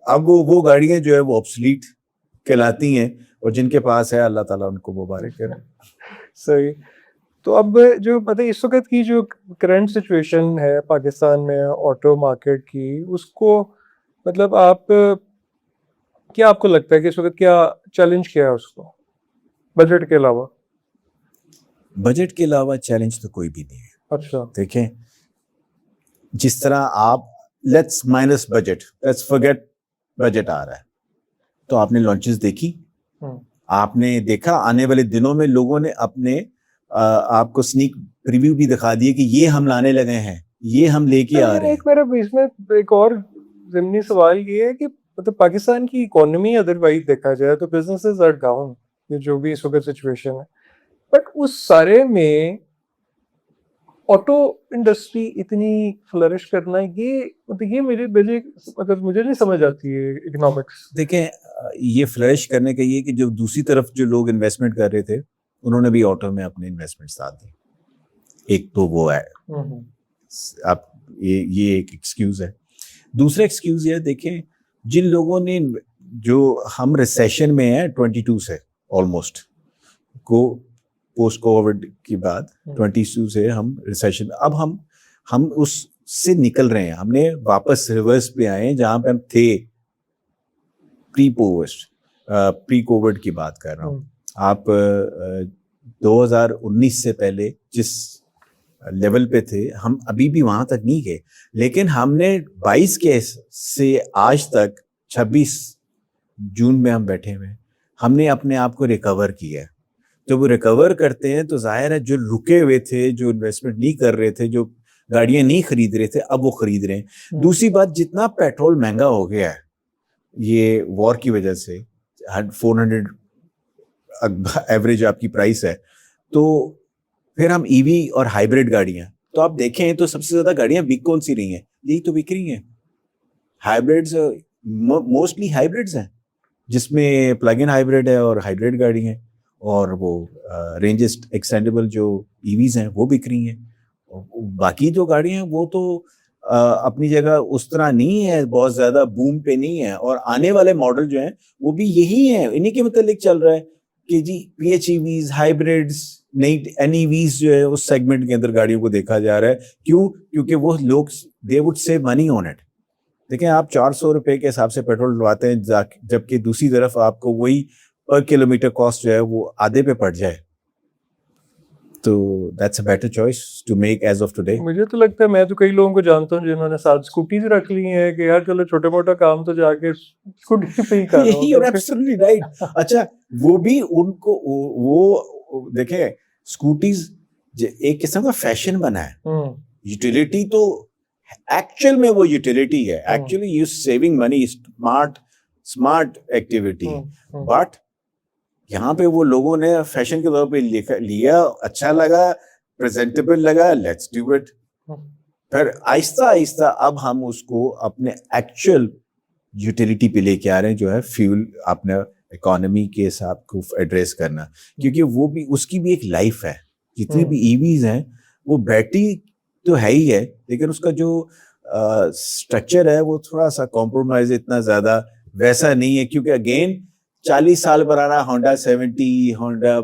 अब वो गाड़ियां जो है वो ऑब्सलीट कहलाती हैं, और जिनके पास है अल्लाह ताला उनको मुबारक करे। सही। तो अब जो मतलब इस वक्त की जो करंट सिचुएशन है पाकिस्तान में ऑटो मार्केट की, उसको मतलब आप क्या आपको लगता है कि इस वक्त क्या चैलेंज क्या है उसको बजट के अलावा? बजट के अलावा चैलेंज तो कोई भी नहीं है। अच्छा। देखें, जिस तरह आप let's minus budget, let's forget budget आ रहा है, तो आपने लॉन्चेस देखी, आपने देखा आने वाले दिनों में लोगों ने अपने आपको स्नीक प्रीव्यू भी दिखा दिए कि ये हम लाने लगे हैं, ये हम लेके आ रहे हैं। एक मेरा इसमें एक और ज़िमनी सवाल ये है कि मतलब पाकिस्तान की इकोनॉमी अदरवाइज देखा जाए तो बिजनेसेस आर डाउन, ये जो भी इस वक्त सिचुएशन है, बट उस सारे में ऑटो इंडस्ट्री इतनी फ्लरिश करना, ये मुझे मुझे नहीं समझ आती है इकोनॉमिक्स। देखें, ये फ्लरिश करने का ये कि जो दूसरी तरफ जो लोग इन्वेस्टमेंट कर रहे थे उन्होंने भी ऑटो में अपने इन्वेस्टमेंट साथ दी। एक तो वो है, आप ये एक एक्सक्यूज है। दूसरा एक्सक्यूज ये है, देखें जिन लोगों ने जो हम रिसेशन में है 22 से ऑलमोस्ट को पोस्ट कोविड की बाद 22 से हम रिसेशन, अब हम उससे निकल रहे हैं, हमने वापस रिवर्स पे आए जहां पे हम थे प्री कोविड की बात कर रहा हूँ। आप 2019 से पहले जिस लेवल पे थे हम अभी भी वहां तक नहीं गए, लेकिन हमने 22 के से आज तक 26 जून में हम बैठे हुए, हमने अपने आप को रिकवर किया है। जब वो रिकवर करते हैं तो जाहिर है जो रुके हुए थे, जो इन्वेस्टमेंट नहीं कर रहे थे, जो गाड़ियां नहीं खरीद रहे थे, अब वो खरीद रहे हैं। दूसरी बात, जितना पेट्रोल महंगा हो गया है ये वॉर की वजह से, 400 एवरेज आपकी प्राइस है, तो फिर हम ईवी और हाइब्रिड गाड़ियां, तो आप देखें तो सबसे ज्यादा गाड़ियां बिक कौन सी रही हैं? यही तो बिक रही हैं हाइब्रिड्स, मोस्टली हाइब्रिड्स हैं, जिसमें प्लग इन हाइब्रिड है और हाइब्रिड गाड़ी है, और वो रेंज एक्सटेंडेबल जो ईवीज हैं वो बिक रही हैं। बाकी जो गाड़ियां हैं वो तो अपनी जगह उस तरह नहीं है, बहुत ज्यादा बूम पे नहीं है, और आने वाले मॉडल जो हैं वो भी यही हैं, इन्हीं के मतलब चल रहा है कि जी PHEVs, हाइब्रिड्स, नई NEVs जो है उस सेगमेंट के अंदर गाड़ियों को देखा जा रहा है। क्यों? क्योंकि वो लोग they would save money on it. देखें, आप 400 रुपए के हिसाब से पेट्रोल डलवाते हैं, जबकि दूसरी तरफ आपको वही पर किलोमीटर कॉस्ट जो है वो आधे पे पड़ जाए, तो that's a better choice to make as of today. मुझे तो लगता है, मैं तो कई लोगों को जानता हूँ जिन्होंने साथ स्कूटीज रख ली हैं कि यार चलो छोटा मोटा काम तो जाके स्कूटी पे ही कर लो। You're absolutely right। अच्छा, वो भी उनको वो देखें, स्कूटीज एक किस्म का फैशन बना है, यूटिलिटी तो एक्चुअल में वो यूटिलिटी है, actually you saving money, smart activity, but यहाँ पे वो लोगों ने फैशन के तौर पे लिया, अच्छा लगा, प्रेजेंटेबल लगा, लेट्स डू इट। फिर आहिस्ता आहिस्ता अब हम उसको अपने एक्चुअल यूटिलिटी पे लेके आ रहे हैं, जो है फ्यूल, अपने इकोनॉमी के हिसाब को एड्रेस करना, क्योंकि वो भी, उसकी भी एक लाइफ है। जितनी भी ईवीज हैं वो बैटरी तो है ही है, लेकिन उसका जो स्ट्रक्चर है वो थोड़ा सा कॉम्प्रोमाइज इतना ज्यादा वैसा नहीं है, क्योंकि अगेन 40 साल पुराना होंडा 70, होंडा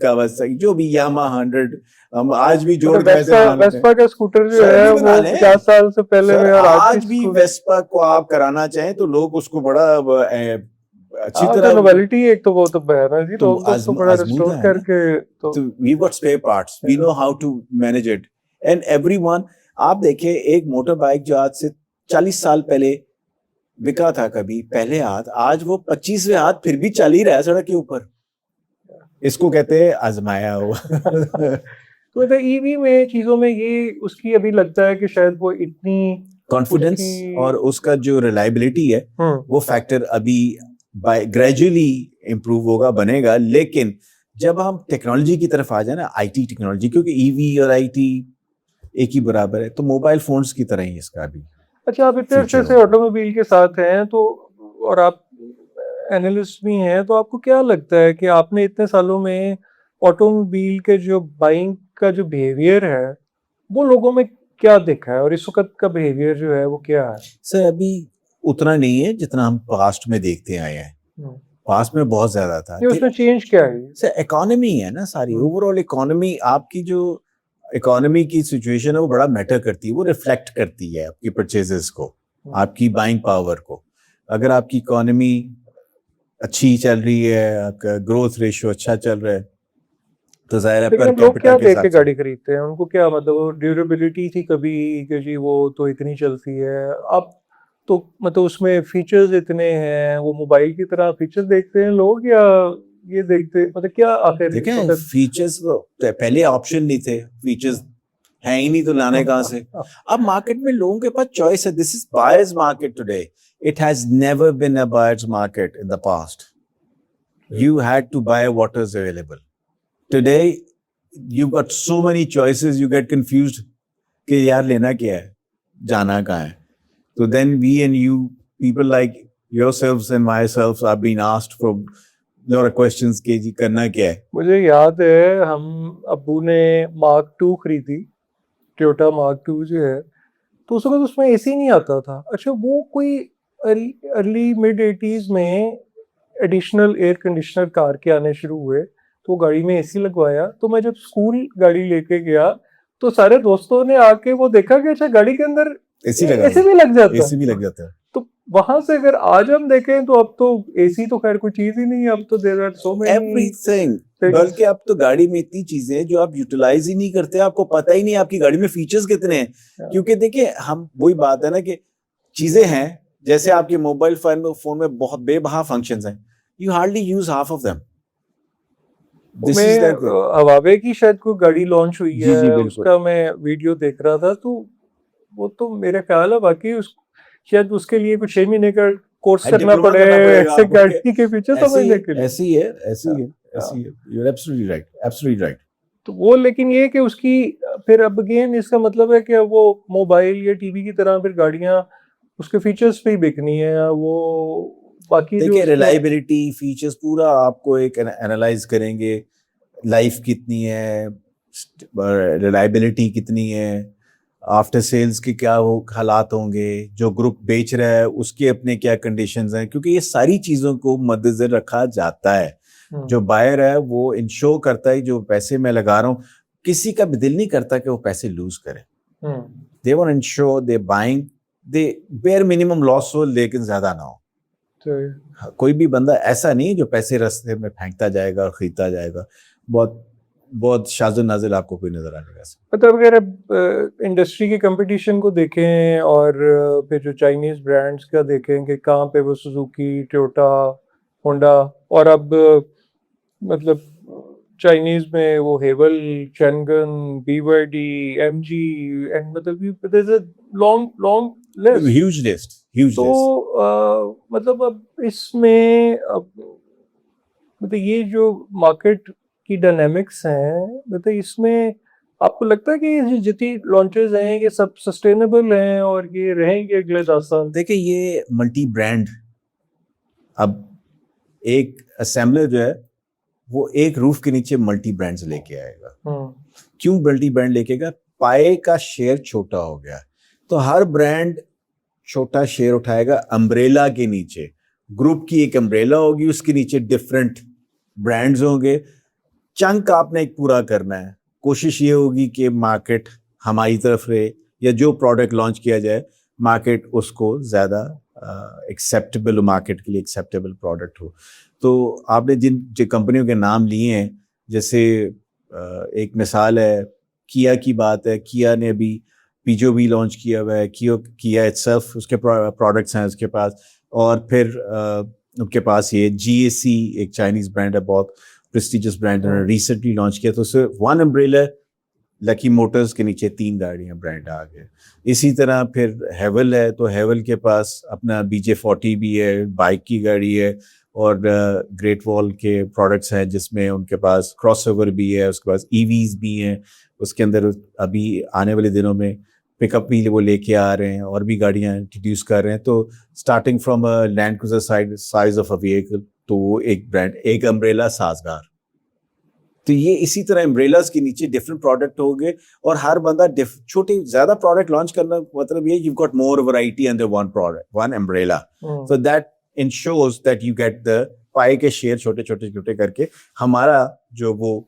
का जो भी यामाहा 100, हम आज भी जोड़ वेस्पा का स्कूटर जो है वो 50 साल से पहले में, और आज भी वेस्पा को आप कराना चाहें तो लोग उसको बड़ा अच्छी तरह, नोवेलिटी एक तो वो तो है ना जी, लोग उसको बड़ा रिस्टोर करके, तो we got spare parts, we know how to manage it, and everyone. आप देखें, एक मोटर बाइक जो आज से 40 साल पहले बिका था कभी पहले हाथ, आज वो 25वें हाथ फिर भी चल ही रहा है सड़क के ऊपर। इसको कहते हैं आजमाया हुआ। तो ईवी में चीजों में ये उसकी अभी लगता है कि शायद वो इतनी कॉन्फिडेंस और उसका जो रिलायबिलिटी है वो फैक्टर अभी बाय ग्रेजुअली इम्प्रूव होगा, बनेगा, लेकिन जब हम टेक्नोलॉजी की तरफ आ जाए ना, आईटी टेक्नोलॉजी, क्योंकि ईवी और आईटी एक ही बराबर है, तो मोबाइल फोन्स की तरह ही इसका भी अच्छा, आप इतने फ्यूचर अच्छे से होगा। ऑटोमोबाइल के साथ हैं तो, और आप एनालिस्ट भी हैं, तो आपको क्या लगता है कि आपने इतने सालों में ऑटोमोबाइल के जो बाइंग का जो बिहेवियर है वो लोगों में क्या देखा है, और इस वक्त का बिहेवियर जो है वो क्या है? सर अभी उतना नहीं है जितना हम पास्ट में देखते आए हैं। हम्म। पास्ट में बहुत ज्यादा था। ये उसमें चेंज क्या है? सर इकोनॉमी है ना सारी, ओवरऑल इकोनॉमी, आपकी जो इकोनॉमी की सिचुएशन है वो बड़ा मैटर करती है, वो रिफ्लेक्ट करती है आपकी परचेजेस को, आपकी बाइंग पावर को। अगर आपकी इकोनॉमी अच्छी चल रही है, आपका ग्रोथ रेशियो अच्छा चल रहा है, तो जाहिर है लेकिन पर अब लोग कैपिटा क्या के देख के हिसाब से। गाड़ी खरीदते हैं? उनको क्या मतलब ड्यूरेबिलिटी थी कभी कि जी वो तो इतनी चलती है, अब तो मतलब उसमें फीचर्स इतने हैं, वो मोबाइल की तरह फीचर्स देखते हैं लोग, या ये देखते मतलब क्या आखिर देखें मतलब? फीचर्स तो पहले ऑप्शन नहीं थे, फीचर्स है ही नहीं तो लाने कहां से। अब मार्केट में लोगों के पास चॉइस है, this is buyers market today, it has never been a buyers market in the past. You had to buy what is available. Today, you've got so many choices, you get confused कि यार लेना क्या है, जाना कहाँ है। So then we and you, people like yourselves and myself, are being asked for lot of questions कि जी करना क्या है। मुझे याद है हम अब्बू ने मार्क 2 खरीदी, टोयोटा मार्क 2 जो है, तो उस वक्त उसमें एसी नहीं आता था। अच्छा, वो कोई अर्ली मिड 80s में एडिशनल एयर कंडीशनर कार के आने शुरू हुए, तो गाड़ी में एसी लगवाया। तो मैं जब स्कूल गाड़ी लेके गया तो सारे दोस्तों ने आके वो देखा कि अच्छा गाड़ी के अंदर एसी लगा एसी भी लग जाता एसी भी लग जाता है। तो वहां से अगर आज हम देखें तो अब तो एसी तो खैर कोई चीज ही नहीं है, अब तो there are so many everything, बल्कि अब तो गाड़ी में इतनी चीजें हैं जो आप यूटिलाइज ही नहीं करते, आपको पता ही नहीं आपकी गाड़ी में फीचर्स कितने हैं। क्योंकि देखिए हम वही बात है ना कि चीजें हैं, जैसे आपके मोबाइल फोन में बहुत बेबहा फंक्शंस हैं, you hardly use half of them. This is that. Huawei की शायद कोई गाड़ी लॉन्च हुई जी, जी, है, बिल्कुल। उसका मैं वीडियो देख रहा था, तो वो तो मेरा ख्याल है बाकी शायद उसके लिए कुछ 6 महीने का कोर्स करना डिप्लोमा पड़े करना पड़ेगा ऐसे आपको गाड़ी के पीछे समझने के लिए। ऐसी है, ऐसी है, ऐसी है। You are absolutely right, absolutely right. तो वो लेकिन ये कि उसकी फिर अब अगेन इसका मतलब है कि वो मोबाइल या टीवी की तरह फिर गाड़ियां उसके फीचर्स पे ही बिकनी है, वो बाकी जो देखिए उसमें रिलायबिलिटी, फीचर्स पूरा आपको एक एनालाइज करेंगे, लाइफ कितनी है, रिलायबिलिटी कितनी है, आफ्टर सेल्स के क्या हो हालात होंगे, जो ग्रुप बेच रहा है उसके अपने क्या कंडीशंस हैं, क्योंकि ये सारी चीजों को मद्देनजर रखा जाता है। जो बायर है वो इंश्योर करता है जो पैसे मैं लगा रहा हूँ, किसी का भी दिल नहीं करता कि वो पैसे लूज करे। They want ensure they buying, they bare minimum loss हो लेकिन ज्यादा ना हो। तो कोई भी बंदा ऐसा नहीं जो पैसे रास्ते में फेंकता जाएगा और खरीदता जाएगा। बहुत बहुत शाज़ो नाज़िल आपको कोई नजर आने का। मतलब अगर इंडस्ट्री की कंपटीशन को देखें और फिर जो चाइनीज ब्रांड्स का देखें कि कहाँ पे वो सुजुकी, टोयोटा, होंडा, और अब मतलब चाइनीज में वो Haval, Changan, BYD, MG, and मतलब there is a long long list, huge list, huge तो लिस्ट। मतलब अब इसमें अब मतलब ये जो मार्केट की डायनेमिक्स हैं, मतलब इसमें आपको लगता है कि ये जितनी लॉन्चेस हैं ये सब सस्टेनेबल हैं और ये रहेंगे अगले 10 साल? देखिए ये मल्टी ब्रांड, अब एक असेंबलर जो है वो एक रूफ के नीचे मल्टी ब्रांड्स लेके आएगा। क्यों मल्टी ब्रांड लेके आएगा? पाए का शेयर छोटा हो गया, तो हर ब्रांड छोटा शेयर उठाएगा अम्ब्रेला के नीचे। ग्रुप की एक अम्ब्रेला होगी, उसके नीचे डिफरेंट ब्रांड्स होंगे। चंक आपने एक पूरा करना है, कोशिश ये होगी कि मार्केट हमारी तरफ रहे, या जो प्रोडक्ट लॉन्च किया जाए मार्केट उसको ज़्यादा एक्सेप्टेबल, मार्केट के लिए एक्सेप्टेबल प्रोडक्ट हो। तो आपने जिन कंपनियों के नाम लिए हैं, जैसे एक मिसाल है किया की बात है, किया ने अभी पीजो भी लॉन्च किया हुआ है, किया इटसेल्फ उसके प्रोडक्ट्स हैं उसके पास, और फिर उनके पास ये GAC एक चाइनीज ब्रांड है, बहुत प्रेस्टिजियस ब्रांड है, रिसेंटली लॉन्च किया। तो उससे वन अम्ब्रेला, लकी मोटर्स के नीचे 3 गाड़ियां ब्रांड आ गए। इसी तरह फिर हेवल है, तो हेवल के पास अपना BJ40 भी है, बाइक की गाड़ी है, और ग्रेट वॉल के प्रोडक्ट्स हैं जिसमें उनके पास क्रॉसओवर भी है, उसके पास ईवीज भी हैं, उसके अंदर अभी आने वाले दिनों में पिकअप भी वो लेके आ रहे हैं और भी गाड़ियां इंट्रोड्यूस कर रहे हैं। तो starting from a land cruiser size of a vehicle, तो एक ब्रांड, एक अम्ब्रेला साजगार। तो ये इसी तरह अम्ब्रेलास के नीचे डिफरेंट प्रोडक्ट हो गए और हर बंदा छोटे ज्यादा प्रोडक्ट लॉन्च करना मतलब ये you got more variety under one product, one umbrella. So that ensures that you get the pie के शेयर छोटे छोटे छोटे करके हमारा जो वो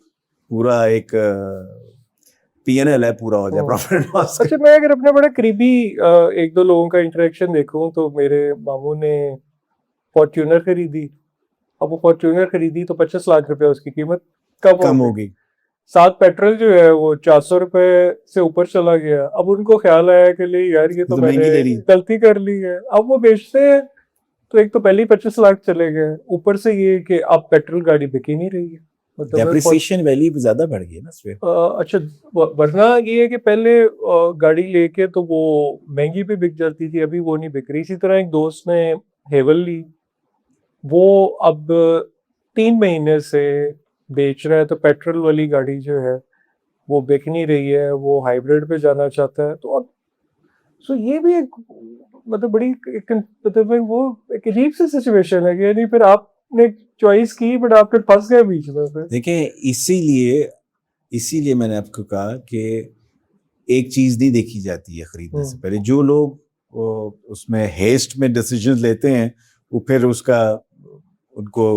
पूरा एक पीएनएल है पूरा हो जाए, प्रॉफिट लॉस। अच्छा, मैं अगर अपने बड़े करीबी एक दो लोगों का इंटरेक्शन देखूं तो मेरे मामू ने फॉर्च्यूनर खरीदी। अब वो फॉर्च्यूनर खरीदी तो 25 लाख रुपए उसकी कीमत कम होगी। साथ पेट्रोल जो है वो 400 रुपए से ऊपर चला गया। अब उनको ख्याल आया कि ले यार ये तो मैंने गलती कर ली है। अब वो बेचते हैं तो एक तो पहले ही 25 लाख चले गए, ऊपर से ये कि अब पेट्रोल गाड़ी बिक ही नहीं रही है, मतलब डेप्रिसिएशन वैल्यू ज्यादा बढ़ गई ना इसमें। अच्छा, वरना ये है कि पहले गाड़ी लेके तो वो महंगी भी बिक जाती थी, अभी वो नहीं बिक रही। इसी तरह एक दोस्त ने हेवल ली, वो अब 3 महीने से बेच रहा है, तो पेट्रोल वाली गाड़ी जो है वो बिक नहीं रही है, वो हाइब्रिड पे जाना चाहता है। तो सो ये भी एक मतलब बड़ी मतलब वो एक अजीब सी सिचुएशन है कि यानी फिर आपने चॉइस की बट आप फिर फंस गए बीच में। फिर देखिए इसीलिए मैंने आपको कहा कि एक चीज नहीं देखी जाती है खरीदने से पहले। जो लोग उसमें हेस्ट में डिसीजन लेते हैं वो फिर उसका उनको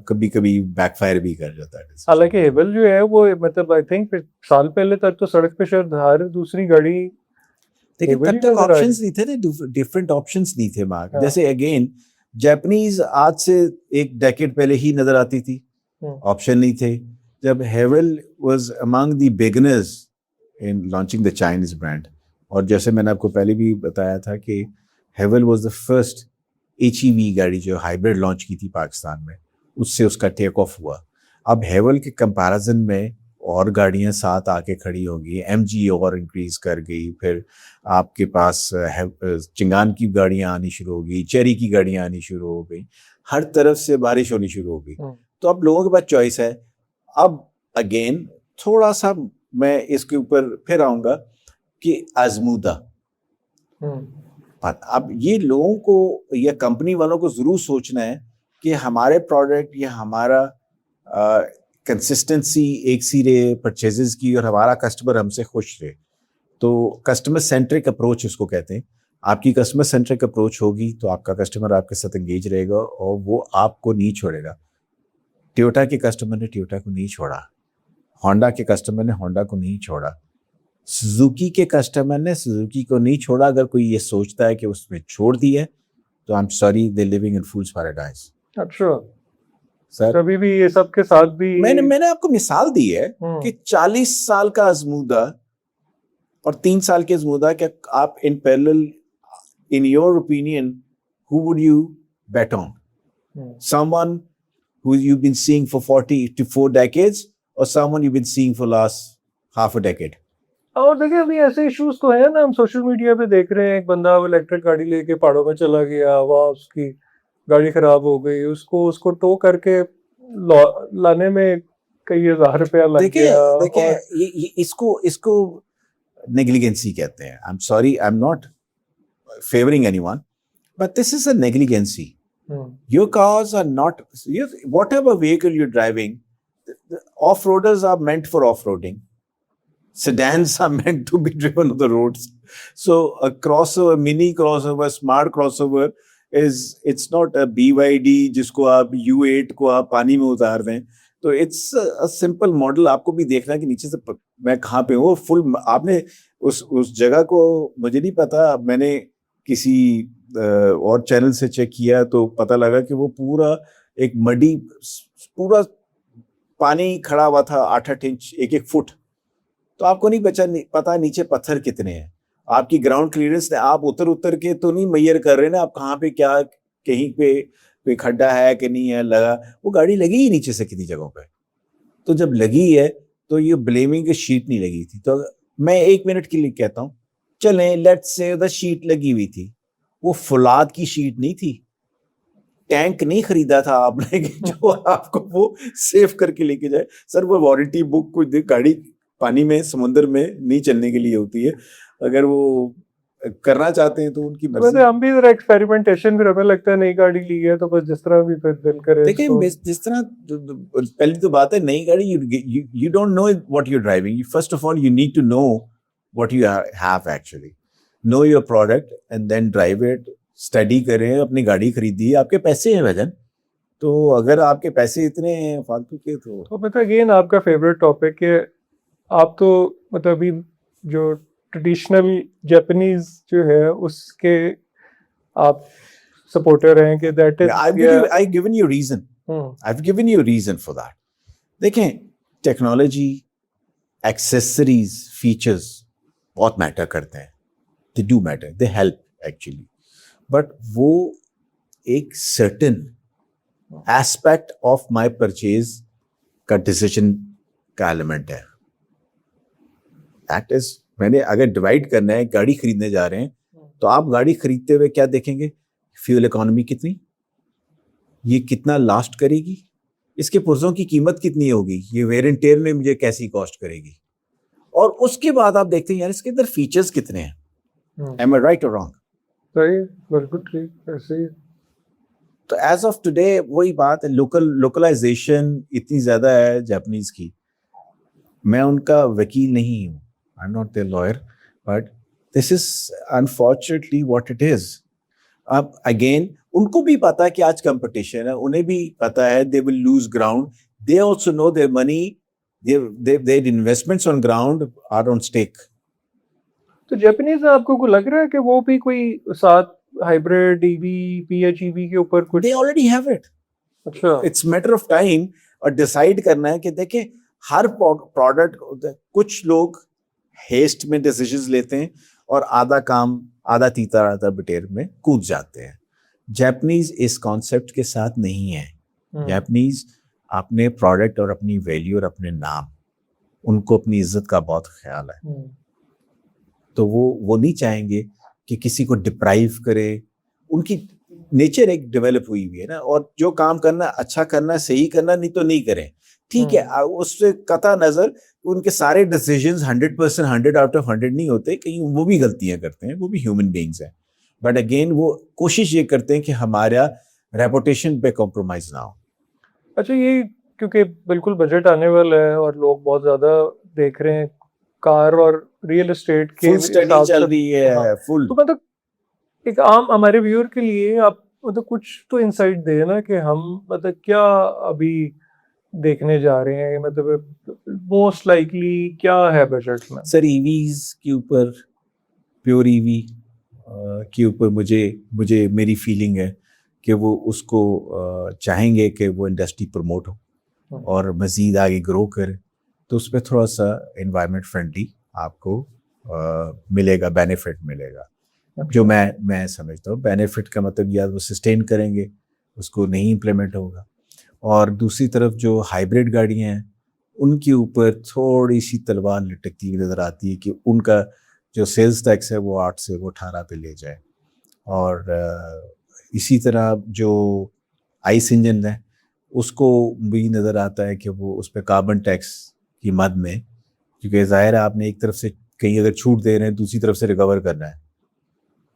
कभी कभी बैकफायर भी कर जाता है। हालांकि हेवल जो है वो मतलब आई थिंक साल पहले तक तो सड़क पे शायद हर दूसरी गाड़ी, लेकिन तब तक ऑप्शंस नहीं थे ना, डिफरेंट ऑप्शंस नहीं थे मार्क। जैसे अगेन जापानीज आज से एक डेकेड पहले ही नजर आती थी, ऑप्शन नहीं थे। जब Haval was among the beginners in launching the Chinese brand, और जैसे मैंने आपको पहले भी बताया था कि Haval was the first HEV गाड़ी जो हाइब्रिड लॉन्च की थी पाकिस्तान में, उससे उसका टेक ऑफ हुआ। अब हेवल के कंपैरिजन में और गाड़ियां साथ आके खड़ी होंगी, एमजी और इंक्रीज कर गई, फिर आपके पास चिंगान की गाड़ियां आनी शुरू हो गई, चेरी की गाड़ियां आनी शुरू हो गई, हर तरफ से बारिश होनी शुरू हो गई। तो अब लोगों के पास चॉइस है। अब अगेन थोड़ा सा मैं इसके ऊपर फिर आऊंगा कि आजमूदा, अब ये लोगों को या कंपनी वालों को जरूर सोचना है कि हमारे प्रोडक्ट या हमारा कंसिस्टेंसी एक सी रहे परचेजेस की और हमारा कस्टमर हमसे खुश रहे। तो कस्टमर सेंट्रिक अप्रोच इसको कहते हैं। आपकी कस्टमर सेंट्रिक अप्रोच होगी तो आपका कस्टमर आपके साथ एंगेज रहेगा और वो आपको नहीं छोड़ेगा। टोयोटा के कस्टमर ने टोयोटा को नहीं छोड़ा, होंडा के कस्टमर ने होंडा को नहीं छोड़ा, सुजुकी के कस्टमर ने सुजुकी को नहीं छोड़ा। अगर कोई ये सोचता है कि उसने छोड़ दी है तो I am sorry, they living in fools paradise. अच्छा सर, अभी भी ये सब के साथ भी मैंने आपको मिसाल दी है कि 40 साल का अजमूदा और 3 साल के अजमूदा, क्या आप in parallel, in your opinion, who would you bet on? Someone who you've been seeing for 40 to 4 decades or someone you've been seeing for last half a decade? और देखिए अभी ऐसे इश्यूज तो है ना, हम सोशल मीडिया पे देख रहे हैं, एक बंदा वो इलेक्ट्रिक गाड़ी लेके पहाड़ों में चला गया, वहाँ उसकी गाड़ी खराब हो गई, उसको टो करके लाने में कई हजार रुपया लग गया। देखिए इसको नेग्लिजेंसी कहते हैं। I am sorry, I am not favouring anyone, but this is a negligence. Your cars are not, whatever vehicle you're driving, the off-roaders are meant for off-roading. Sedans are meant to be driven on the roads. So a crossover, mini crossover, smart crossover it's not a BYD जिसको आप U8 को आप पानी में उतार दें। तो it's a simple model. आपको भी देखना कि नीचे से मैं कहाँ पे हूँ। फुल आपने उस जगह को, मुझे नहीं पता, मैंने किसी और चैनल से चेक किया तो पता लगा कि वो पूरा एक मडी, पूरा पानी खड़ा हुआ था 8-8 इंच, 1-1 फुट। तो आपको नहीं पता नीचे पत्थर कितने हैं। आपकी ग्राउंड क्लियरेंस ने आप उतर के तो नहीं मैयर कर रहे ना, आप कहाँ पे क्या, कहीं पे कोई खड्डा है कि नहीं है लगा। वो गाड़ी लगी ही नीचे से कितनी जगहों पे। तो जब लगी है तो ये ब्लेमिंग शीट नहीं लगी थी। तो मैं 1 मिनट के लिए कहता हूँ, चलें लेट्स से द शीट लगी हुई थी, वो फुलाद की शीट नहीं थी, टैंक नहीं खरीदा था आपने कि जो आपको वो सेव करके लेके जाए। सर वो वारंटी बुक कोई गाड़ी पानी में समुद्र में नहीं चलने के लिए होती है, अगर वो करना चाहते हैं तो उनकी वैसे मर्जी। हम भी जरा एक्सपेरिमेंटेशन, फिर हमें लगता है नई गाड़ी ली है तो बस जिस तरह भी फिर दिल करे देखिए तो जिस तरह पहली तो बात है, नई गाड़ी you don't know what you are driving, first of all you need to know what you have actually, know your product and then drive it, study करें, अपनी गाड़ी खरीदी, आपके पैसे हैं भजन, तो अगर आपके पैसे इतने हैं फालतू के तो मतलब अगेन आपका फेवरेट टॉपिक है। आप तो मतलब अभी जो ट्रेडिशनल जापानीज जो है उसके आप सपोर्टर हैं कि that is I given you reason, I've given you a reason for that. देखें टेक्नोलॉजी, एक्सेसरीज, फीचर्स बहुत मैटर करते हैं, they do matter, they help actually, but वो एक certain aspect of my purchase का डिसीजन का एलिमेंट है। That is, मैंने अगर डिवाइड करना है, गाड़ी खरीदने जा रहे हैं तो आप गाड़ी खरीदते हुए क्या देखेंगे, फ्यूल इकोनॉमी कितनी, ये कितना लास्ट करेगी, इसके पुर्जों की कीमत कितनी होगी, ये वेयर एंड टेयर में मुझे कैसी कॉस्ट करेगी, और उसके बाद आप देखते हैं यार इसके अंदर फीचर्स कितने हैं। एम आई राइट और रॉन्ग? सही, बिल्कुल ठीक, ऐसे ही। तो एज ऑफ टुडे वही बात है, लोकलाइजेशन इतनी ज्यादा है जापानीज की, मैं उनका वकील नहीं हूँ, I am not their lawyer, but this is unfortunately what it is. अब अगेन उनको भी पता है कि आज कंपटीशन है, उन्हें भी पता है they will lose ground, they also know their money, their investments on ground are on stake. तो जापानीज आपको को लग रहा है कि वो भी कोई साथ हाइब्रिड ईवी पीएचईवी के ऊपर कुछ, दे ऑलरेडी हैव इट, अच्छा इट्स मैटर ऑफ टाइम, और डिसाइड करना है कि देखें हर प्रोडक्ट, कुछ लोग हेस्ट में डिसीजंस लेते हैं और आधा काम आधा तीता आधा बटेर में कूद जाते हैं। जापानीज इस कॉन्सेप्ट के साथ नहीं है। जापानीज अपने प्रोडक्ट और अपनी वैल्यू और अपने नाम, उनको अपनी इज्जत का बहुत ख्याल है, तो वो नहीं चाहेंगे कि किसी को डिप्राइव करे, उनकी नेचर एक डेवलप हुई है ना, और जो काम करना अच्छा करना, सही करना, नहीं तो नहीं करें, ठीक है। उससे कता नजर उनके सारे डिसीजंस 100% 100 आउट ऑफ 100 नहीं होते, कहीं वो भी गलतियां करते हैं, वो भी ह्यूमन बीइंग्स हैं, बट अगेन वो कोशिश ये करते हैं कि हमारा रेपुटेशन पे कॉम्प्रोमाइज ना हो। अच्छा, ये क्योंकि बिल्कुल बजट आने वाला है और लोग बहुत ज्यादा देख रहे हैं कार और रियल एस्टेट के फुल स्टडी हिसाब चल से, रही है फुल। तो मतलब एक आम हमारे व्यूअर के लिए आप मतलब कुछ तो इंसाइट दे ना कि हम मतलब क्या अभी देखने जा रहे हैं, मतलब मोस्ट लाइकली क्या है बजट में। सर ईवीज के ऊपर, प्योर ईवी के ऊपर मुझे मेरी फीलिंग है कि वो उसको चाहेंगे कि वो इंडस्ट्री प्रमोट हो और मज़ीद आगे ग्रो करे, तो उस पर थोड़ा सा एनवायरनमेंट फ्रेंडली आपको मिलेगा, बेनिफिट मिलेगा, जो मैं समझता हूँ। बेनिफिट का मतलब या वो सस्टेन करेंगे, उसको नहीं इम्प्लीमेंट होगा। और दूसरी तरफ जो हाइब्रिड गाड़ियाँ हैं उनके ऊपर थोड़ी सी तलवार लटकती हुई नज़र आती है कि उनका जो सेल्स टैक्स है वो 8 से वो 18 पे ले जाए। और इसी तरह जो आइस इंजन है उसको भी नज़र आता है कि वो उस पर कार्बन टैक्स की मद में, क्योंकि ज़ाहिर है आपने एक तरफ से कहीं अगर छूट दे रहे हैं, दूसरी तरफ से रिकवर करना है,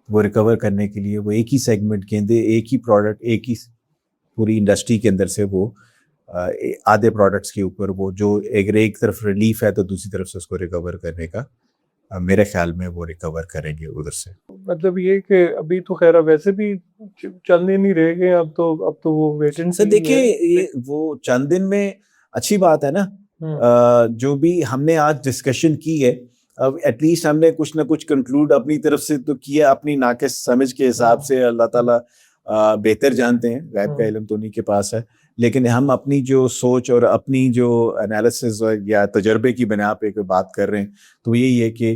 वो रिकवर करने के लिए वो एक ही सेगमेंट के अंदर एक ही प्रोडक्ट, एक ही पूरी इंडस्ट्री के अंदर से वो आधे प्रोडक्ट्स के ऊपर वो जो एक तरफ रिलीफ है तो दूसरी तरफ से उसको रिकवर करने का मेरे ख्याल में वो रिकवर करेंगे उधर से। मतलब ये कि अभी तो खैर वैसे भी चंद दिन ही रह गए, अब तो वो वेट एंड सी सर देखिए ये वो चंद दिन में अच्छी बात है ना, जो भी हमने आज डिस्कशन की है, अब एटलीस्ट हमने कुछ ना कुछ कंक्लूड अपनी तरफ से तो किया, अपनी नाक़िस समझ के हिसाब से। अल्लाह ताला बेहतर जानते हैं, गैब का इल्म तो उन्हीं के पास है, लेकिन हम अपनी जो सोच और अपनी जो एनालिसिस या तजर्बे की बिना पे कोई बात कर रहे हैं, तो यही है कि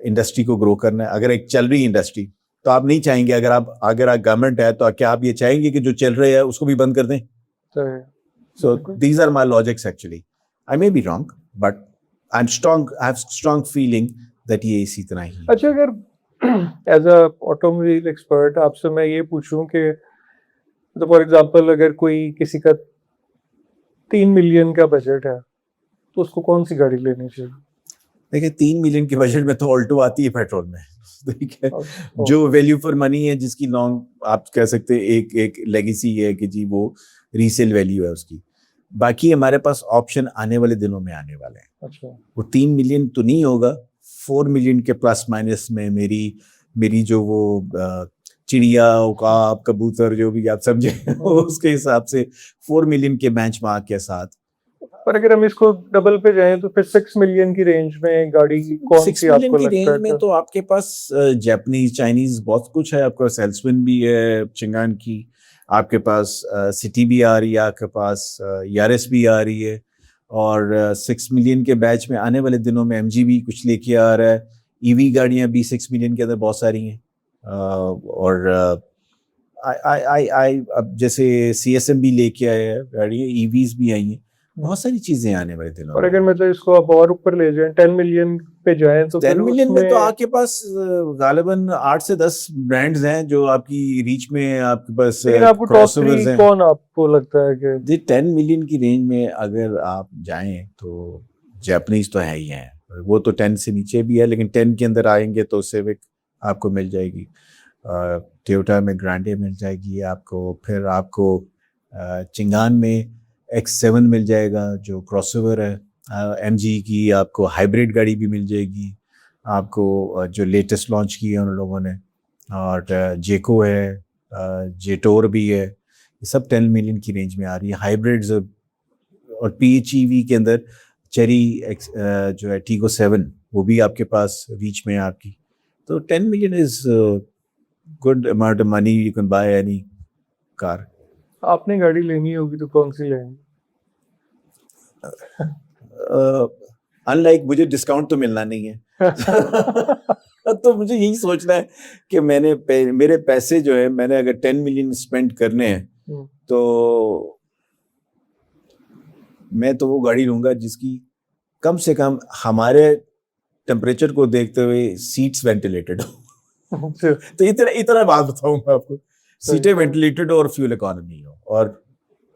इंडस्ट्री को ग्रो करना है। अगर एक चल रही इंडस्ट्री तो आप नहीं चाहेंगे, अगर आप गवर्नमेंट है तो क्या आप ये चाहेंगे कि जो चल रहे हैं उसको भी बंद कर दें? So these are my logics actually. I may be wrong but I have strong feeling that ये इसी तरह ही। अच्छा, अगर एज अ ऑटोमोबाइल एक्सपर्ट आपसे मैं ये पूछूं कि तो फॉर एग्जांपल अगर कोई किसी का 3 मिलियन का बजट है तो उसको कौन सी गाड़ी लेनी चाहिए? देखिए 3 मिलियन के बजट में तो ऑल्टो आती है पेट्रोल में, ठीक है, और- जो वैल्यू फॉर मनी है, जिसकी लॉन्ग आप कह सकते हैं एक लेगेसी है कि जी वो रीसेल वैल्यू है उसकी। बाकी हमारे पास ऑप्शन आने वाले दिनों में आने वाले हैं। अच्छा, वो 3 मिलियन तो नहीं होगा, 4 मिलियन के प्लस माइनस में मेरी जो वो चिड़िया उकाब कबूतर जो भी आप समझे उसके हिसाब से 4 मिलियन के बेंचमार्क के साथ। पर अगर हम इसको डबल पे जाएं तो फिर 6 मिलियन की रेंज में गाड़ी कौन 6 सी मिलियन आपको की लगता रेंज में है? तो आपके पास जापानीज चाइनीज बहुत कुछ है, आपके पास एल्सविन भी है चिंगान की, आपके पास सिटी भी आ रही है, आपके पास यारिस भी आ रही है, और 6 मिलियन के बैच में आने वाले दिनों में एमजी भी कुछ लेके आ रहा है। ईवी गाड़ियां भी 6 मिलियन के अंदर बहुत सारी हैं, और आई अब जैसे सीएसएम भी लेके आए हैं गाड़ियां, ईवीज भी आई हैं, बहुत सारी चीजें आने वाले दिनों और में। अगर मतलब इसको आप और ऊपर ले जाएं 10 मिलियन पे जाएं तो 10 फिर मिलियन में उसमें तो आपके पास गालिबन 8 से 10 ब्रांड्स हैं जो आपकी रीच में है, आपके पास लेकिन आपको टॉप 3 क्रॉसओवर्स हैं। कौन आपको लगता है कि जी 10 मिलियन की रेंज में अगर आप जाएं तो जापानीज तो है ही हैं, वो तो 10 से नीचे भी है, लेकिन 10 के अंदर आएंगे तो सिविक आपको मिल जाएगी, टोयोटा में ग्रांडे मिल जाएगी आपको, फिर आपको चिंगान में X7 मिल जाएगा जो क्रॉसओवर है, एमजी की आपको हाइब्रिड गाड़ी भी मिल जाएगी आपको, जो लेटेस्ट लॉन्च की है उन लोगों ने, और जेको है, जेटोर भी है, ये सब 10 मिलियन की रेंज में आ रही है हाइब्रिड्स। और पीएचईवी के अंदर चेरी जो है टीगो 7 वो भी आपके पास रीच में है आपकी। तो 10 million is good amount of money, you can by any car. आपने गाड़ी लेनी होगी तो कौन सी लेंगे? अनलाइक मुझे डिस्काउंट तो मिलना नहीं है तो मुझे यही सोचना है कि मेरे पैसे जो है, मैंने अगर 10 मिलियन स्पेंड करने हैं तो मैं तो वो गाड़ी लूंगा जिसकी कम से कम हमारे टेम्परेचर को देखते हुए सीट्स वेंटिलेटेड हो। तो इतना बात बताऊंगा आपको, सीटें वेंटिलेटेड और फ्यूल इकोनॉमी हो और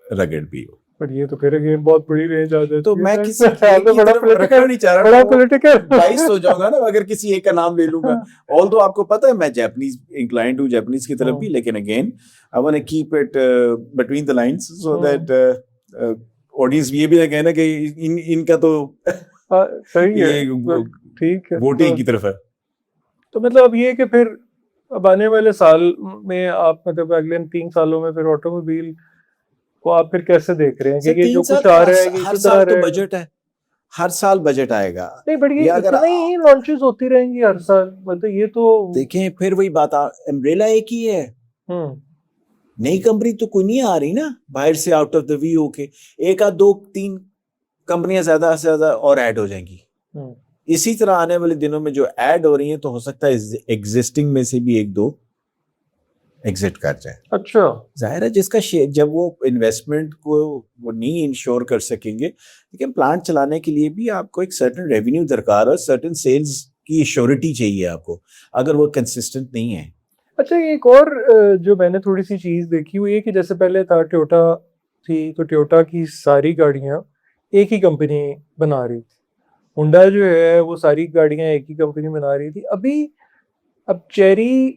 रगड़ भी हो। पर ये तो फिर अगेन बहुत बड़ी रेंज आ जाती है। तो मैं किसी बड़ा रखना नहीं चाह रहा, बड़ा पॉलिटिकल बाइस हो जाऊंगा ना अगर किसी एक का नाम ले लूंगा। ऑल्दो आपको पता है मैं जापानीज इंक्लाइंड हूँ जापानीज की तरफ भी, लेकिन again I want to keep it between the lines so that audience ये भी ना कहना कि इनका तो सही है, ठीक है, वोटिंग की तरफ है। तो मतलब अब ये कि फिर अब आने वाले साल में आप मतलब अगले 3 सालों में फिर ऑटोमोबाइल को आप फिर कैसे देख रहे हैं? क्योंकि जो कुछ आ रहा है हर साल तो बजट है, हर साल बजट आएगा। नहीं बट ये इतना ही लॉन्चेस होती रहेंगी हर साल, मतलब ये तो देखें फिर वही बात, अम्ब्रेला एक ही है, नई कंपनी तो कोई नहीं आ रही ना बाहर से आउट ऑफ द वी होके, एक आध 2-3 कंपनियां ज्यादा से ज्यादा और ऐड हो जाएंगी। इसी तरह आने वाले दिनों में जो ऐड हो रही हैं तो हो सकता है एग्जिस्टिंग में से भी 1-2 एग्जिट कर जाए। अच्छा, जाहिर है जिसका जब वो इन्वेस्टमेंट को वो नहीं इंश्योर कर सकेंगे, लेकिन प्लांट चलाने के लिए भी आपको एक सर्टेन रेवेन्यू दरकार है, सर्टेन सेल्स की श्योरिटी चाहिए आपको, अगर वो कंसिस्टेंट नहीं है। अच्छा एक और जो मैंने थोड़ी सी चीज देखी हुई है कि जैसे पहले था टोयोटा थी, तो टोयोटा की सारी गाड़ियां एक ही कंपनी बना रही थी, हुंडा जो है वो सारी गाड़ियां एक ही कंपनी बना रही थी। अब चेरी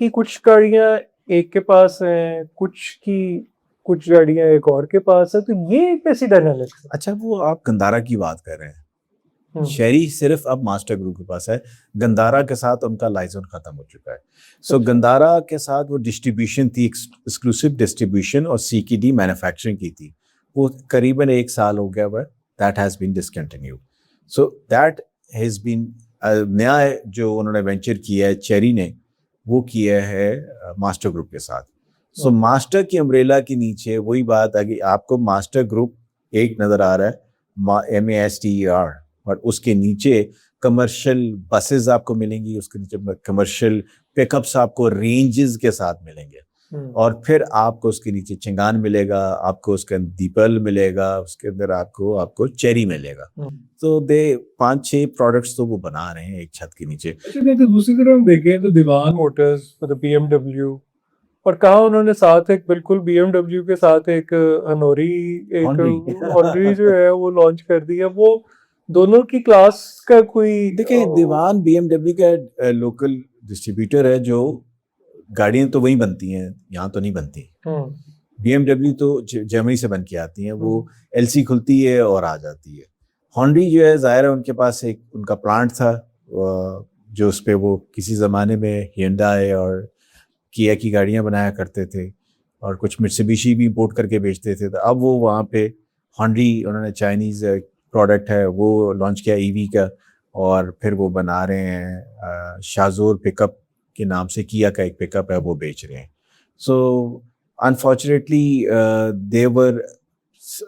की कुछ गाड़ियां एक के पास हैं, कुछ गाड़ियां एक और के पास है, तो ये कैसी डायनामिक्स है? अच्छा वो आप गंदारा की बात कर रहे हैं, शेरी सिर्फ अब मास्टर ग्रुप के पास है, गंदारा के साथ उनका लाइसेंस खत्म हो चुका है। सो गंदारा के साथ वो डिस्ट्रीब्यूशन थी, एक्सक्लूसिव डिस्ट्रीब्यूशन और सीकेडी मैन्युफैक्चरिंग की थी, वो करीबन 1 साल हो गया हुआ, that has been discontinued. So that has been नया जो उन्होंने वेंचर किया है चेरी ने, वो किया है मास्टर ग्रुप के साथ। सो मास्टर की अम्ब्रेला के नीचे वही बात आ गई, आपको मास्टर ग्रुप एक नजर आ रहा है MASTER, और उसके नीचे कमर्शियल बसेस आपको मिलेंगी, उसके नीचे कमर्शियल पिकअप्स आपको रेंजेस के साथ मिलेंगे, और फिर आपको उसके नीचे चिंगान मिलेगा, आपको उसके अंदर दीपल मिलेगा, उसके अंदर आपको चेरी मिलेगा। तो 5-6 प्रोडक्ट्स तो वो बना रहे हैं एक छत के नीचे। अच्छा नहीं तो दूसरी तरफ हम देखें तो दीवान मोटर्स मतलब BMW और कहा उन्होंने साथ एक बिल्कुल BMW के साथ एक हनोरी एक Honry। हॉनरी जो है वो लॉन्च कर दी है। वो दोनों की क्लास का कोई देखिए दीवान बीएमडब्ल्यू का लोकल डिस्ट्रीब्यूटर है, जो गाड़ियां तो वहीं बनती हैं, यहाँ तो नहीं बनती। बीएमडब्ल्यू तो जर्मनी से बन के आती हैं, वो एलसी खुलती है और आ जाती है। हॉन्डी जो है जाहिर है उनके पास एक उनका प्लांट था, जो उस पे वो किसी ज़माने में hyundai और किया की गाड़ियां बनाया करते थे और कुछ मित्सुबिशी भी इंपोर्ट करके बेचते थे। तो अब वो वहाँ पे हॉन्डी, उन्होंने चाइनीज़ प्रोडक्ट है वो लॉन्च किया ईवी का, और फिर वो बना रहे हैं शाजोर पिकअप के नाम से, किया का एक पिकअप है वो बेच रहे हैं। So unfortunately they were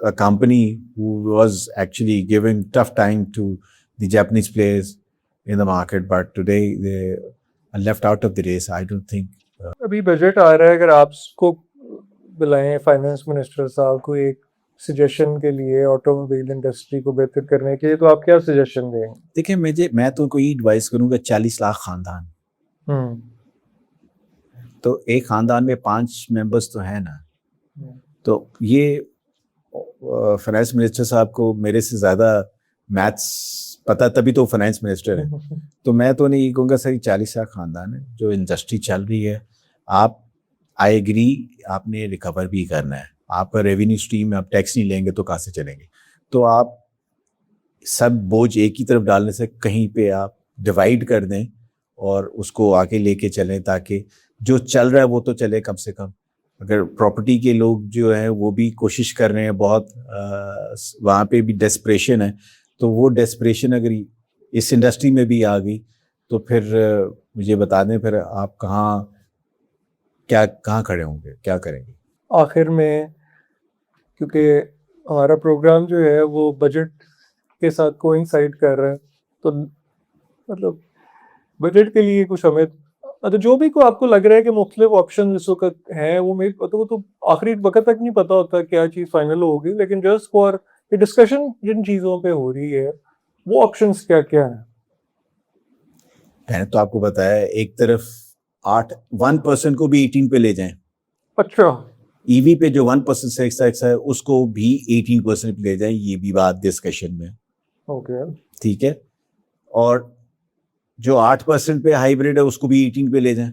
a company who was actually giving tough time to the Japanese players in the market, but today they are left out of the race. I don't think अभी budget आ रहा है, अगर आपको बुलाएं finance minister साहब को एक सजेशन के लिए ऑटोमोबाइल इंडस्ट्री को बेहतर करने के लिए, तो आप क्या सजेशन देंगे? देखिए मैं तो कोई एडवाइस करूंगा, 40 लाख खानदान, तो एक खानदान में 5 मेंबर्स तो है ना। तो ये फाइनेंस मिनिस्टर साहब को मेरे से ज़्यादा मैथ्स पता, तभी तो फाइनेंस मिनिस्टर है। तो मैं तो नहीं कहूँगा सर 40 लाख खानदान है, जो इंडस्ट्री चल रही है। आप आई एग्री, आपने रिकवर भी करना है, आपका रेवेन्यू स्ट्रीम में आप टैक्स नहीं लेंगे तो कहाँ से चलेंगे। तो आप सब बोझ एक ही तरफ डालने से कहीं पे आप डिवाइड कर दें और उसको आगे लेके चलें, ताकि जो चल रहा है वो तो चले कम से कम। अगर प्रॉपर्टी के लोग जो हैं वो भी कोशिश कर रहे हैं बहुत, वहाँ पे भी डेस्परेशन है, तो वो डेस्परेशन अगर इस इंडस्ट्री में भी आ गई तो फिर मुझे बता दें फिर आप कहाँ खड़े होंगे, क्या करेंगे आखिर में? क्योंकि हमारा प्रोग्राम जो है वो बजट के साथ कोइंसाइड कर रहा है, तो मतलब बजट के लिए कुछ हमें, तो जो भी को आपको लग रहा है कि मुख्तलिफ ऑप्शन इस वक्त हैं, वो मेरे को तो आखिरी वक्त तक नहीं पता होता क्या चीज़ फाइनल होगी, लेकिन जस्ट फॉर ये डिस्कशन जिन चीज़ों पे हो रही है वो ऑप्शंस क्या क्या हैं? मैंने तो आपको बताया, एक तरफ 1% को भी 18 पे ले जाएं। अच्छा, ईवी पे जो 1% से एक्सा है उसको भी 18% पे ले जाएं, ये भी बात डिस्कशन में। ओके, ठीक है। और जो 8% पे हाइब्रिड है उसको भी 18 पे ले जाएं।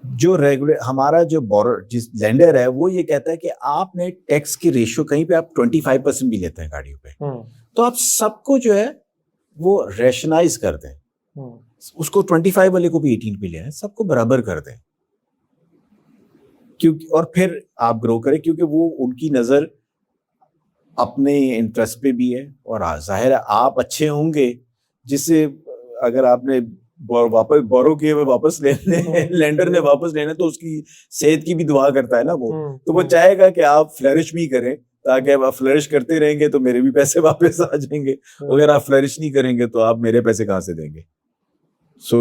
जो रेगुलर हमारा जो बोरर जिस लेंडर है वो ये कहता है कि आपने टैक्स की रेशियो कहीं पे आप 25% भी लेते हैं गाड़ियों पे, तो आप सबको जो है वो रेशनाइज कर दें, उसको 25 वाले को भी 18 पे ले आए, सबको बराबर कर दें, क्योंकि और फिर आप ग्रो करें, क्योंकि वो उनकी नजर अपने इंटरेस्ट पे भी है। और जाहिर है आप अच्छे होंगे, जिससे अगर आपने वापस बोरो किए हुए वापस लेने, लेंडर ने वापस लेना, तो उसकी सेहत की भी दुआ करता है ना वो, तो वो चाहेगा कि आप फ्लरिश भी करें, ताकि आप फ्लरिश करते रहेंगे तो मेरे भी पैसे वापस आ जाएंगे। अगर आप फ्लरिश नहीं करेंगे तो आप मेरे पैसे कहाँ से देंगे। So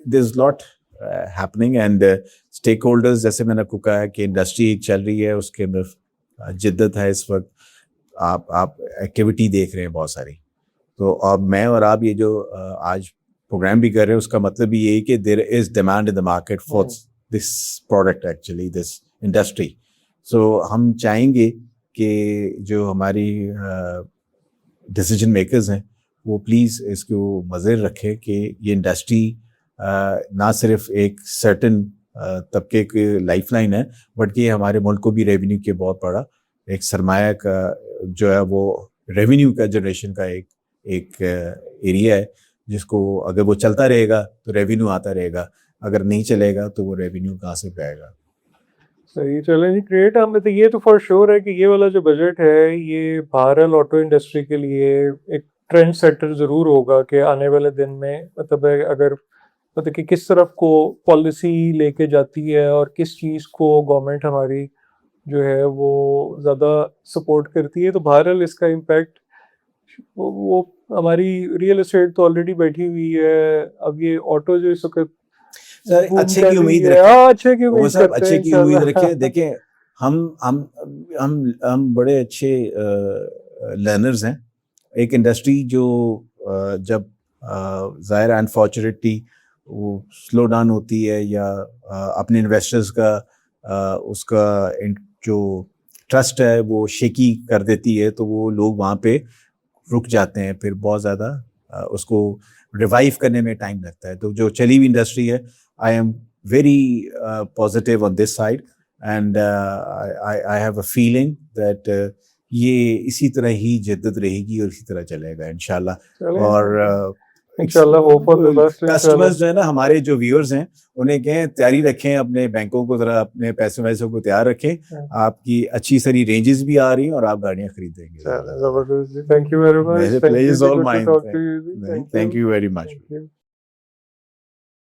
there is lot happening and stake holders, जैसे मैंने आपको कहा है कि इंडस्ट्री चल रही है, उसके अंदर जिद्दत है इस वक्त, आप एक्टिविटी देख रहे हैं बहुत सारी। तो अब मैं और आप ये जो आज प्रोग्राम भी कर रहे हैं, उसका मतलब ये है कि there is demand in the market for this product, actually this industry. So हम चाहेंगे कि जो हमारी डिसीजन मेकर्स हैं वो प्लीज़ इसको मज़ेर रखें कि ये इंडस्ट्री ना सिर्फ एक सर्टन तबके की लाइफलाइन है, बल्कि ये हमारे मुल्क को भी रेवेन्यू के बहुत बड़ा एक सरमाया का जो है वो रेवेन्यू का जनरेशन का एक एरिया है, जिसको अगर वो चलता रहेगा तो रेवेन्यू आता रहेगा, अगर नहीं चलेगा तो वो रेवेन्यू कहाँ से पाएगा। सही, चलें जी, ग्रेट। हमें तो ये तो फॉर श्योर है कि ये वाला जो बजट है ये भारत ऑटो इंडस्ट्री के लिए एक ट्रेंड सेटर ज़रूर होगा कि आने वाले दिन में मतलब अगर मतलब कि किस तरफ को पॉलिसी लेके जाती है और किस चीज़ को गवर्नमेंट हमारी जो है वो ज़्यादा सपोर्ट करती है, तो बहरहाल इसका इम्पैक्ट वो हमारी रियल एस्टेट तो ऑलरेडी बैठी हुई है, अब ये ऑटो जो इस वक्त अच्छे की उम्मीद अच्छे की उम्मीद सब अच्छे की उम्मीद रखे। देखें हम बड़े अच्छे लर्नर्स हैं। एक इंडस्ट्री जो जब जाहिर अनफॉर्चुनेटली वो स्लो डाउन होती है या अपने इन्वेस्टर्स का उसका जो ट्रस्ट है वो शेकी कर देती है, तो वो लोग वहाँ पे रुक जाते हैं, फिर बहुत ज़्यादा उसको रिवाइव करने में टाइम लगता है। तो जो चली हुई इंडस्ट्री है, I am very positive on this side and I have a feeling that ये इसी तरह ही जिद्दत रहेगी और इसी तरह चलेगा इंशाल्लाह। और इंशाल्लाह hope for the best. Customers जो है ना, हमारे जो व्यूअर्स हैं, उन्हें कहें तैयारी रखें, अपने बैंकों को जरा अपने पैसे वैसों को तैयार रखें। आपकी अच्छी सारी रेंजेस भी आ रही हैं और आप गाड़ियां खरीदेंगे। जबरदस्त जी, thank you very much. Pleasure is all mine. Thank you very much.